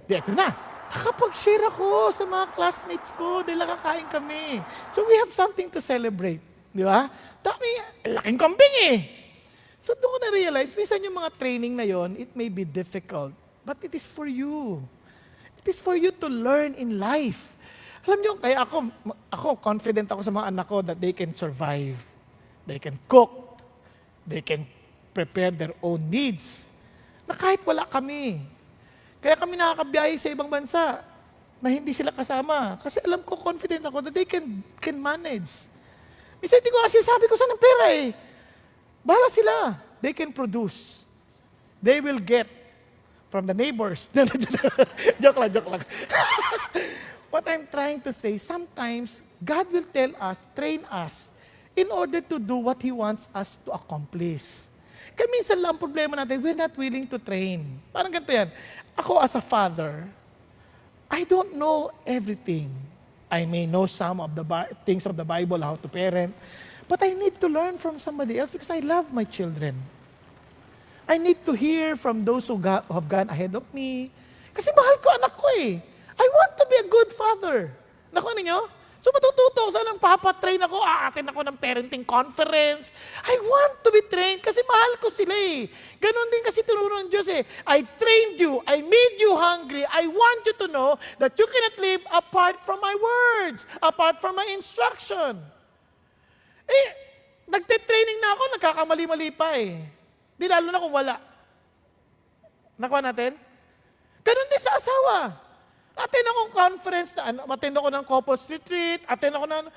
Speaker 1: eto na. Nakapag-share ako sa mga classmates ko dahil nakakain kami. So we have something to celebrate. Di ba? Dami, laking kambing So doon ko na-realize, minsan yung mga training na yon, it may be difficult, but it is for you. It is for you to learn in life. Alam niyo, kaya ako confident ako sa mga anak ko that they can survive. They can cook. They can prepare their own needs. Na kahit wala kami. Kaya kami nakakabiyahe sa ibang bansa na hindi sila kasama. Kasi alam ko, confident ako that they can manage. Minsan hindi ko kasi sabi ko saan ang pera eh. Bahala sila. They can produce. They will get from the neighbors. Joke lang. What I'm trying to say, sometimes God will tell us, train us, in order to do what He wants us to accomplish. Kaya minsan lang ang problema natin, we're not willing to train. Parang ganito yan. Ako as a father, I don't know everything. I may know some of the things of the Bible, how to parent, but I need to learn from somebody else because I love my children. I need to hear from those who have gone ahead of me. Kasi mahal ko anak ko eh. I want to be a good father. Nakuha ninyo? So matututo ko saan papatrain ako, aatin ako ng parenting conference. I want to be trained kasi mahal ko sila eh. Ganon din kasi tinuro ng Diyos eh. I trained you, I made you hungry, I want you to know that you cannot live apart from my words, apart from my instruction. Eh, nagte-training na ako, nagkakamali-mali pa eh. Di lalo na kung wala. Nakuha natin? Ganon din sa asawa. Attend akong conference, attend ako ng couples retreat, attend ako ng...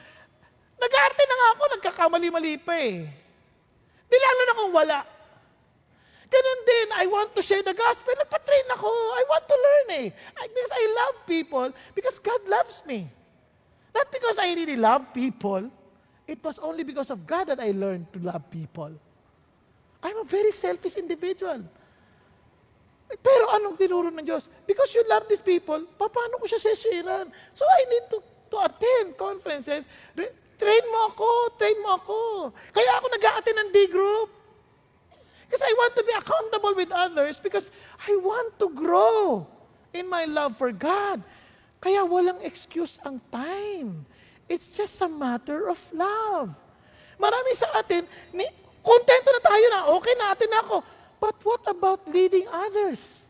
Speaker 1: Nag-arte na nga ako, nagkakamali-mali pa eh. Di lalo na kung wala. Ganun din, I want to share the gospel. Nagpa-train ako. I want to learn eh. Because I love people, because God loves me. Not because I really love people. It was only because of God that I learned to love people. I'm a very selfish individual. Pero anong tinuro ng Diyos? Because you love these people, paano ko siya sisiran? So I need to attend conferences. Train mo ako. Kaya ako nag-a-attend ng D-group. Because I want to be accountable with others because I want to grow in my love for God. Kaya walang excuse ang time. It's just a matter of love. Marami sa atin, kontento na tayo na, okay na atin ako. But what about leading others?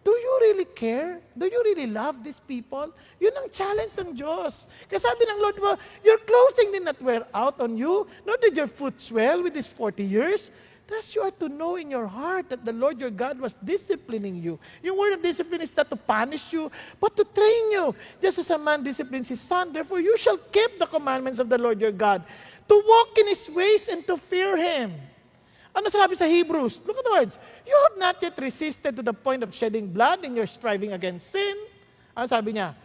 Speaker 1: Do you really care? Do you really love these people? Yun ang challenge ng Diyos. Kaya sabi ng Lord, your clothing did not wear out on you, nor did your foot swell with these 40 years. Thus you are to know in your heart that the Lord your God was disciplining you. Yung word of discipline is not to punish you, but to train you. Just as a man disciplines his son, therefore you shall keep the commandments of the Lord your God, to walk in His ways and to fear Him. Ano sabi sa Hebrews? Look at the words. You have not yet resisted to the point of shedding blood in your striving against sin. Ano sabi niya?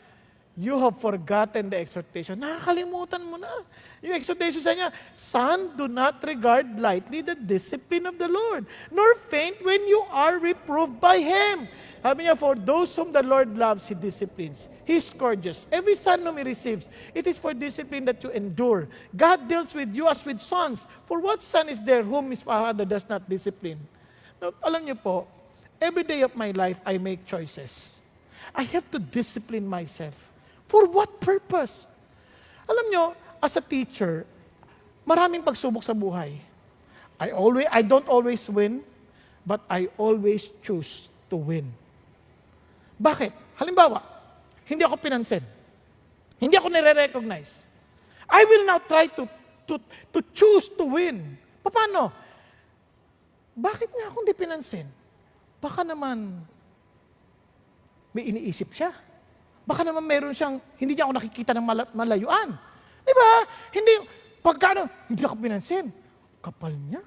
Speaker 1: You have forgotten the exhortation. Nakakalimutan mo na. Yung exhortation sa niya, Son, do not regard lightly the discipline of the Lord, nor faint when you are reproved by Him. Sabi niya, for those whom the Lord loves, He disciplines. He scourges. Every son whom He receives, it is for discipline that you endure. God deals with you as with sons. For what son is there whom his father does not discipline? Now, alam niyo po, every day of my life, I make choices. I have to discipline myself. For what purpose? Alam nyo, as a teacher, maraming pagsubok sa buhay. I don't always win, but I always choose to win. Bakit? Halimbawa, hindi ako pinansin. Hindi ako nire-recognize. I will now try to choose to win. Paano? Bakit nga ako hindi pinansin? Baka naman may iniisip siya. Baka naman meron siyang, hindi niya ako nakikita ng malayuan. Di ba? Hindi ako pinansin. Kapal niya.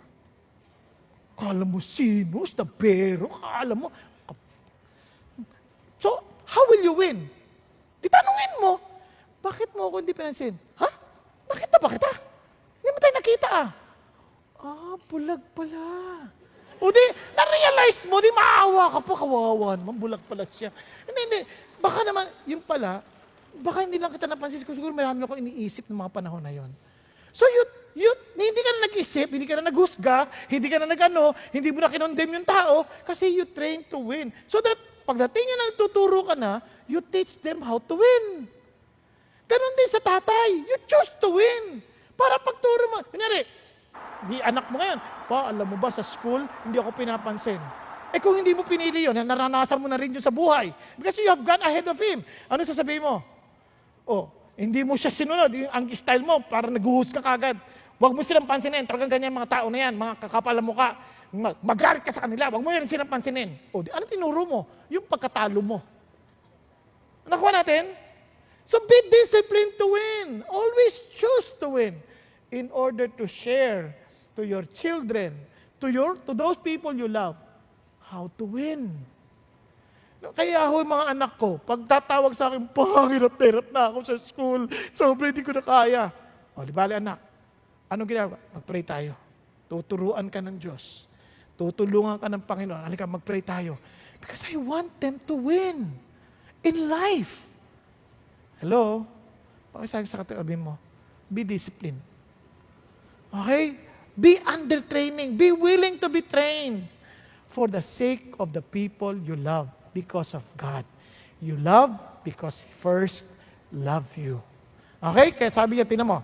Speaker 1: Kala mo sinos, na pero, kala mo. So, how will you win? Titanungin mo, bakit mo ako hindi pinansin? Ha? Nakita ba kita? Hindi mo tayo nakita bulag pala. O di, na-realize mo, di maawa ka pa, kawawa naman, bulag pala siya. Hindi. Baka naman, yun pala, baka hindi lang kita napansin, siguro marami ako iniisip ng mga panahon na yon. So hindi ka na nag-isip, hindi ka na naghusga, hindi ka na hindi mo na kinondem yung tao, kasi you train to win. So that, pagdating niya na tuturo ka na, you teach them how to win. Ganon din sa tatay, you choose to win. Para pagturo mo, kunyari, Di anak mo ngayon, pa, alam mo ba sa school, hindi ako pinapansin. Eh kung hindi mo pinili yun, naranasan mo na rin yun sa buhay. Because you have gone ahead of him. Ano sasabihin mo? Oh, hindi mo siya sinunod. Ang style mo, parang naguhus ka kagad. Huwag mo silang pansinin. Talagang ganyan mga tao na yan, mga kakapal mo ka. Magalit ka sa kanila. Huwag mo yan silang pansinin. O, ano tinuro mo? Yung pagkatalo mo. Nakuha natin? So be disciplined to win. Always choose to win in order to share to your children, to those people you love, how to win. Kaya ako yung mga anak ko, pag tatawag sa akin, pahirap-hirap na ako sa school, sobrang hindi ko na kaya. O, di bali anak, anong ginagawa? Mag-pray tayo. Tuturuan ka ng Diyos. Tutulungan ka ng Panginoon. Halika, mag-pray tayo. Because I want them to win in life. Hello? Pakisabi sa katabi mo, be disciplined. Okay? Be under training. Be willing to be trained for the sake of the people you love. Because of God. You love because He first loved you. Okay? Kaya sabi niya, tinan mo,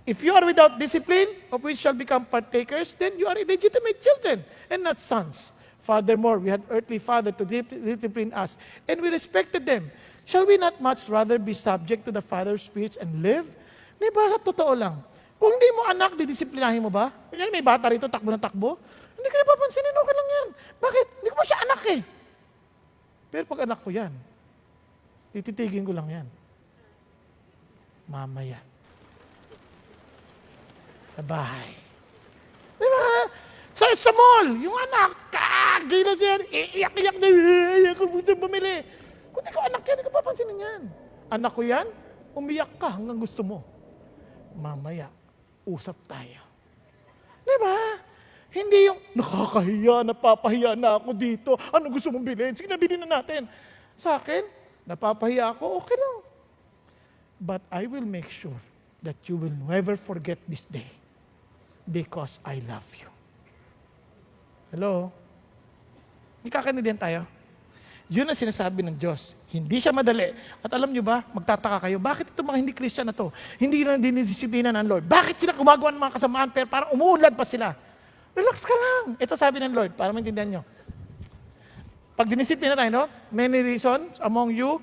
Speaker 1: if you are without discipline, of which shall become partakers, then you are illegitimate children and not sons. Furthermore, we had earthly father to discipline us, and we respected them. Shall we not much rather be subject to the Father's spirits and live? Di ba, sa totoo lang, kung hindi mo anak, didisiplinahin mo ba? Kaya may bata rito, takbo na takbo. Hindi kayo papansinin, okay lang yan. Bakit? Hindi ko pa siya anak eh. Pero pag anak ko yan, tititigin ko lang yan. Mamaya. Sa bahay. Di ba? Sa mall, yung anak, gilas yan, iiyak-iyak na, iiyak ko puto bumili. Kung di ko anak yan, hindi ko papansinin yan. Anak ko yan, umiyak ka hanggang gusto mo. Mamaya, usap tayo. Di ba? Hindi yung, nakakahiya, napapahiya na ako dito. Ano gusto mong bilhin? Sige na, bilhin na natin. Sa akin, napapahiya ako, okay lang. But I will make sure that you will never forget this day because I love you. Hello? Hindi kakaintindihan tayo? Yun ang sinasabi ng Diyos. Hindi siya madali. At alam nyo ba, magtataka kayo, bakit itong mga hindi Christian na to, hindi na dinidisiplina ng Lord? Bakit sila gumagawa ng mga kasamaan pero parang umuunlad pa sila? Relax ka lang. Ito sabi ng Lord, para maintindihan nyo. Pag dinisiplina tayo, no? Many reasons among you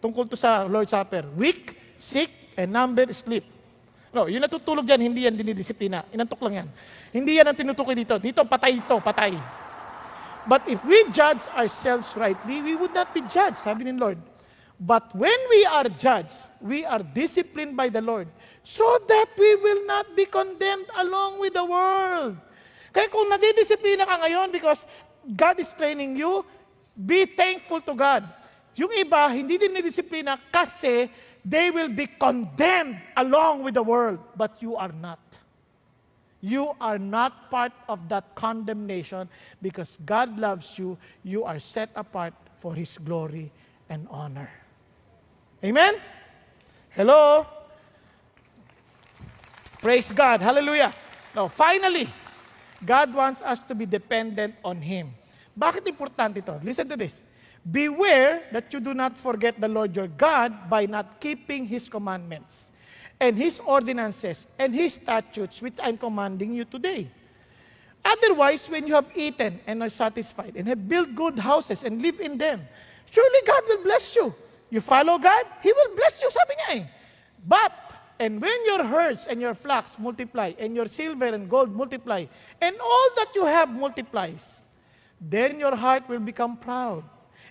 Speaker 1: tungkol to sa Lord's Supper. Weak, sick, and numbered sleep. No, yung natutulog dyan, hindi yan dinidisiplina. Inantok lang yan. Hindi yan ang tinutukoy dito. Dito, patay ito, patay. But if we judge ourselves rightly, we would not be judged, sabi ng Lord. But when we are judged, we are disciplined by the Lord, so that we will not be condemned along with the world. Kaya kung nadidisiplina ka ngayon because God is training you, be thankful to God. Yung iba, hindi din nadidisiplina kasi they will be condemned along with the world, but you are not. You are not part of that condemnation because God loves you. You are set apart for His glory and honor. Amen? Hello? Praise God. Hallelujah. Now, finally, God wants us to be dependent on Him. Bakit importante ito? Listen to this. Beware that you do not forget the Lord your God by not keeping His commandments and His ordinances and His statutes which I'm commanding you today. Otherwise, when you have eaten and are satisfied and have built good houses and live in them, surely God will bless you. You follow God, He will bless you, sabi niya eh. And when your herds and your flocks multiply, and your silver and gold multiply, and all that you have multiplies, then your heart will become proud,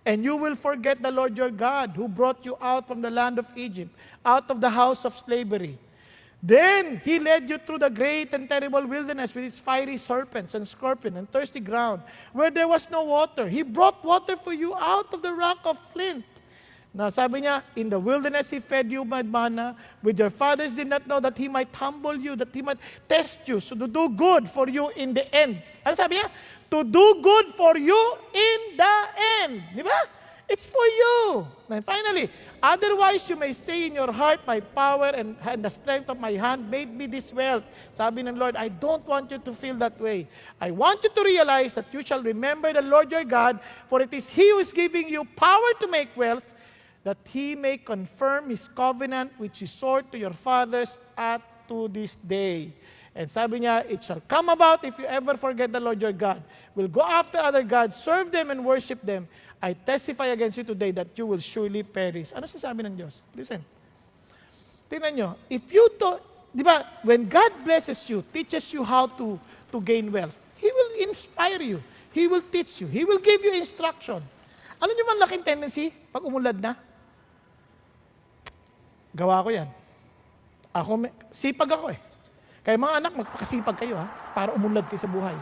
Speaker 1: and you will forget the Lord your God, who brought you out from the land of Egypt, out of the house of slavery. Then He led you through the great and terrible wilderness with its fiery serpents and scorpions and thirsty ground, where there was no water. He brought water for you out of the rock of flint. Now, sabi niya, in the wilderness He fed you by manna, with your fathers did not know that He might humble you, that He might test you, so to do good for you in the end. Ano sabi niya? To do good for you in the end. Di ba? It's for you. And finally, otherwise you may say in your heart, my power and the strength of my hand made me this wealth. Sabi ng Lord, I don't want you to feel that way. I want you to realize that you shall remember the Lord your God, for it is He who is giving you power to make wealth, that He may confirm His covenant which He swore to your fathers at to this day. And sabi niya, it shall come about if you ever forget the Lord your God, will go after other gods, serve them and worship them. I testify against you today that you will surely perish. Ano sinasabi ng Diyos? Listen. Tingnan nyo, if you di ba, when God blesses you, teaches you how to gain wealth, He will inspire you. He will teach you. He will give you instruction. Ano nyo man laking tendency pag umulad na? Gawa ko yan. Sipag ako eh. Kaya mga anak, magpakasipag kayo para umunlad kayo sa buhay.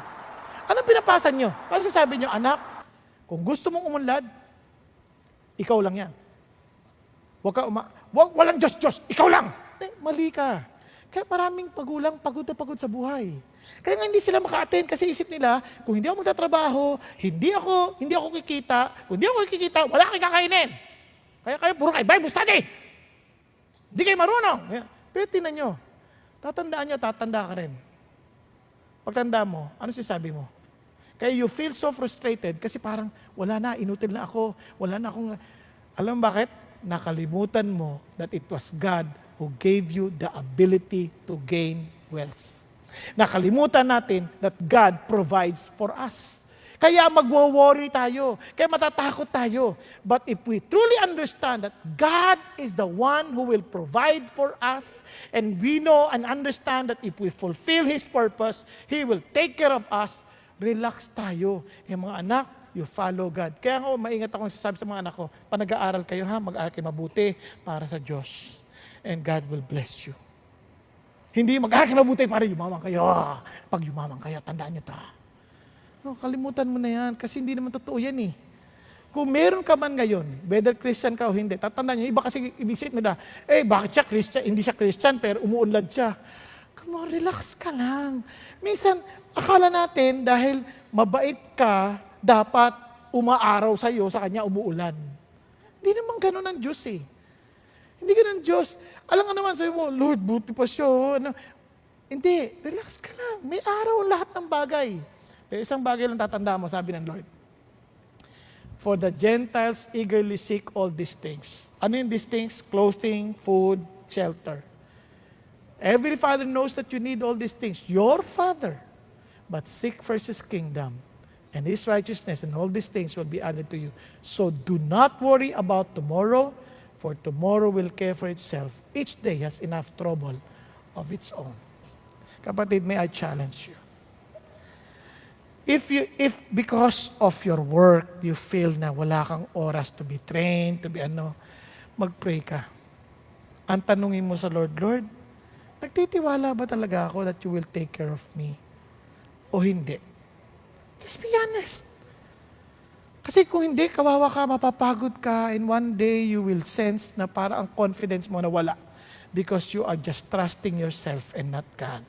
Speaker 1: Anong pinapasan nyo? Ano sasabi nyo, anak, kung gusto mong umunlad, ikaw lang yan. Walang Diyos, ikaw lang. Mali ka. Kaya maraming pagulang pagod na pagod sa buhay. Kaya nga hindi sila maka-attend kasi isip nila, kung hindi ako magtatrabaho, hindi ako kikita, kung hindi ako kikita, wala kang kakainin. Kaya kayo, puro kayo, Bible study. Hindi kayo marunong. Pero tinan nyo, tatanda ka rin. Pagtanda mo, ano sinasabi mo? Kaya you feel so frustrated kasi parang wala na, inutil na ako, wala na akong, alam bakit? Nakalimutan mo that it was God who gave you the ability to gain wealth. Nakalimutan natin that God provides for us. Kaya magwo-worry tayo. Kaya matatakot tayo. But if we truly understand that God is the one who will provide for us, and we know and understand that if we fulfill His purpose, He will take care of us, relax tayo. Yung mga anak, you follow God. Kaya ako, maingat akong sasabi sa mga anak ko, pag nag-aaral kayo mag-aaral kayo mabuti para sa Diyos. And God will bless you. Hindi mag-aaral kayo mabuti para yumaman kayo. Pag yumaman kayo, tandaan nyo ito. No, kalimutan mo na yan kasi hindi naman totoo yan eh. Kung meron ka man ngayon, whether Christian ka o hindi, tatandaan nyo, iba kasi ibig nila, bakit siya Christian? Hindi siya Christian pero umuunlad siya. Come on, relax ka lang. Minsan, akala natin dahil mabait ka, dapat umaaraw sa'yo, sa kanya umuulan. Hindi naman gano'n ang Diyos eh. Hindi ganun Diyos. Alam nga naman, sabi mo, Lord, buti pa siya. Hindi, relax ka lang. May araw lahat ng bagay. Pero isang bagay lang tatanda mo, sabi ng Lord. For the Gentiles eagerly seek all these things. Ano yung these things? Clothing, food, shelter. Every father knows that you need all these things. Your father. But seek first His kingdom and His righteousness, and all these things will be added to you. So do not worry about tomorrow, for tomorrow will care for itself. Each day has enough trouble of its own. Kapatid, may I challenge you. If because of your work, you feel na wala kang oras to be trained, to be mag-pray ka. Ang tanungin mo sa Lord, Lord, nagtitiwala ba talaga ako that you will take care of me? O hindi? Just be honest. Kasi kung hindi, kawawa ka, mapapagod ka, and one day you will sense na para ang confidence mo na wala because you are just trusting yourself and not God.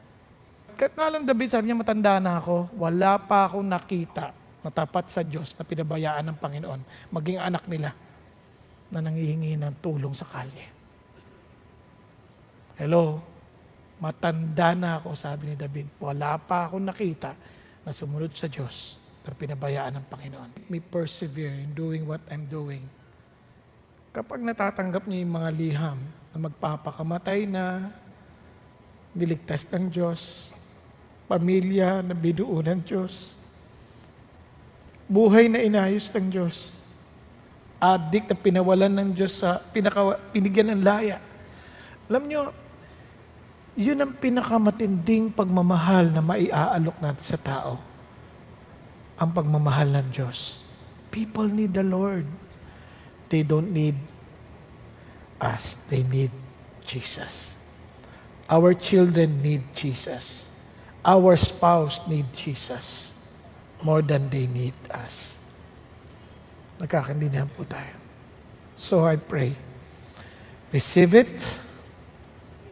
Speaker 1: Kahit nga lang David, sabi niya, matanda na ako, wala pa akong nakita na tapat sa Diyos na pinabayaan ng Panginoon, maging anak nila na nangihingi ng tulong sa kalye. Hello? Matanda na ako, sabi ni David, wala pa akong nakita na sumunod sa Diyos na pinabayaan ng Panginoon. May persevere in doing what I'm doing. Kapag natatanggap niyo yung mga liham na magpapakamatay na, niligtas ng Diyos, pamilya na binuo ng Diyos, buhay na inayos ng Diyos, adik na pinawalan ng Diyos sa pinigyan ng laya. Alam niyo, yun ang pinakamatinding pagmamahal na maiaalok natin sa tao. Ang pagmamahal ng Diyos. People need the Lord. They don't need us. They need Jesus. Our children need Jesus. Our spouse need Jesus more than they need us. Nagkakaintindihan po tayo. So I pray, receive it,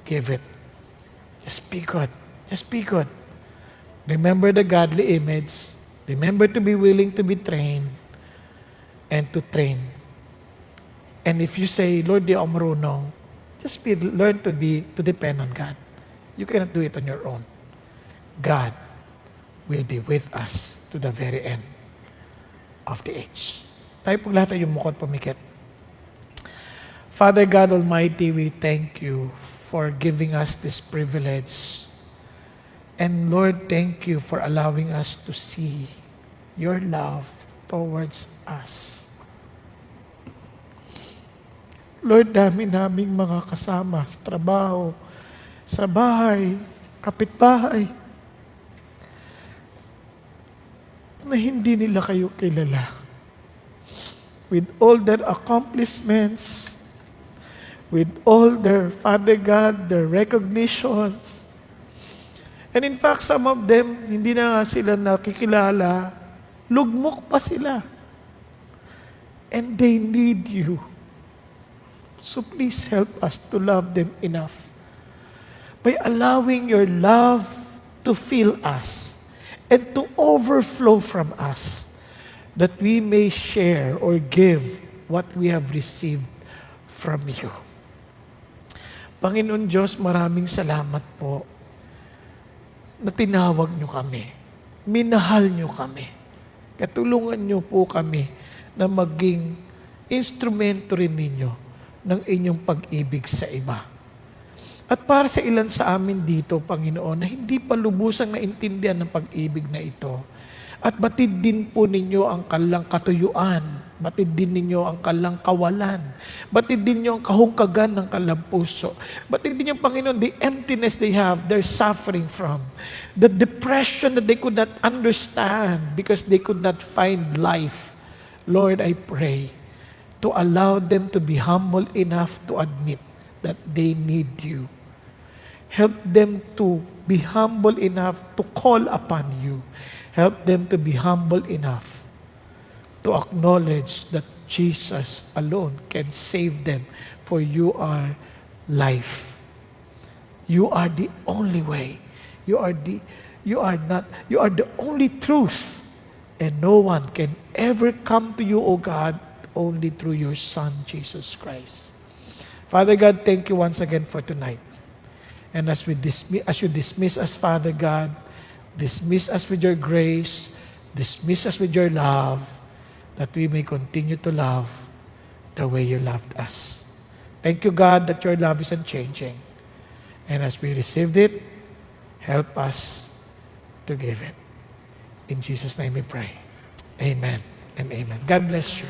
Speaker 1: give it. Just be good. Just be good. Remember the godly image. Remember to be willing to be trained and to train. And if you say, Lord, di ako marunong, just learn to depend on God. You cannot do it on your own. God will be with us to the very end of the age. Tayo po lahat ay yumukod pumikit. Father God Almighty, we thank you for giving us this privilege And Lord, thank you for allowing us to see your love towards us. Lord, dami naming mga kasama sa trabaho, sa bahay, kapitbahay, na hindi nila kayo kilala. With all their accomplishments, with all their, Father God, their recognitions. And in fact, some of them, hindi na nga sila nakikilala, lugmok pa sila. And they need you. So please help us to love them enough by allowing your love to fill us and to overflow from us, that we may share or give what we have received from you. Panginoon Diyos, maraming salamat po na tinawag niyo kami. Minahal niyo kami. Katulungan niyo po kami na maging instrumento rin ninyo ng inyong pag-ibig sa iba. At para sa ilan sa amin dito, Panginoon, na hindi pa lubusang naintindihan ng pag-ibig na ito, at batid din po ninyo ang kanilang katuyuan, batid din ninyo ang kanilang kawalan, batid din ninyo ang kahungkagan ng kanilang puso, batid din ninyo, Panginoon, the emptiness they have, they're suffering from, the depression that they could not understand because they could not find life. Lord, I pray to allow them to be humble enough to admit that they need you. Help them to be humble enough to call upon you. Help them to be humble enough to acknowledge that Jesus alone can save them, for you are life. You are the only way. You are the only truth. And no one can ever come to you, O God, only through your Son, Jesus Christ. Father God, thank you once again for tonight. And as you dismiss us, Father God, dismiss us with your grace, dismiss us with your love, that we may continue to love the way you loved us. Thank you, God, that your love is unchanging. And as we received it, help us to give it. In Jesus' name we pray. Amen and amen. God bless you.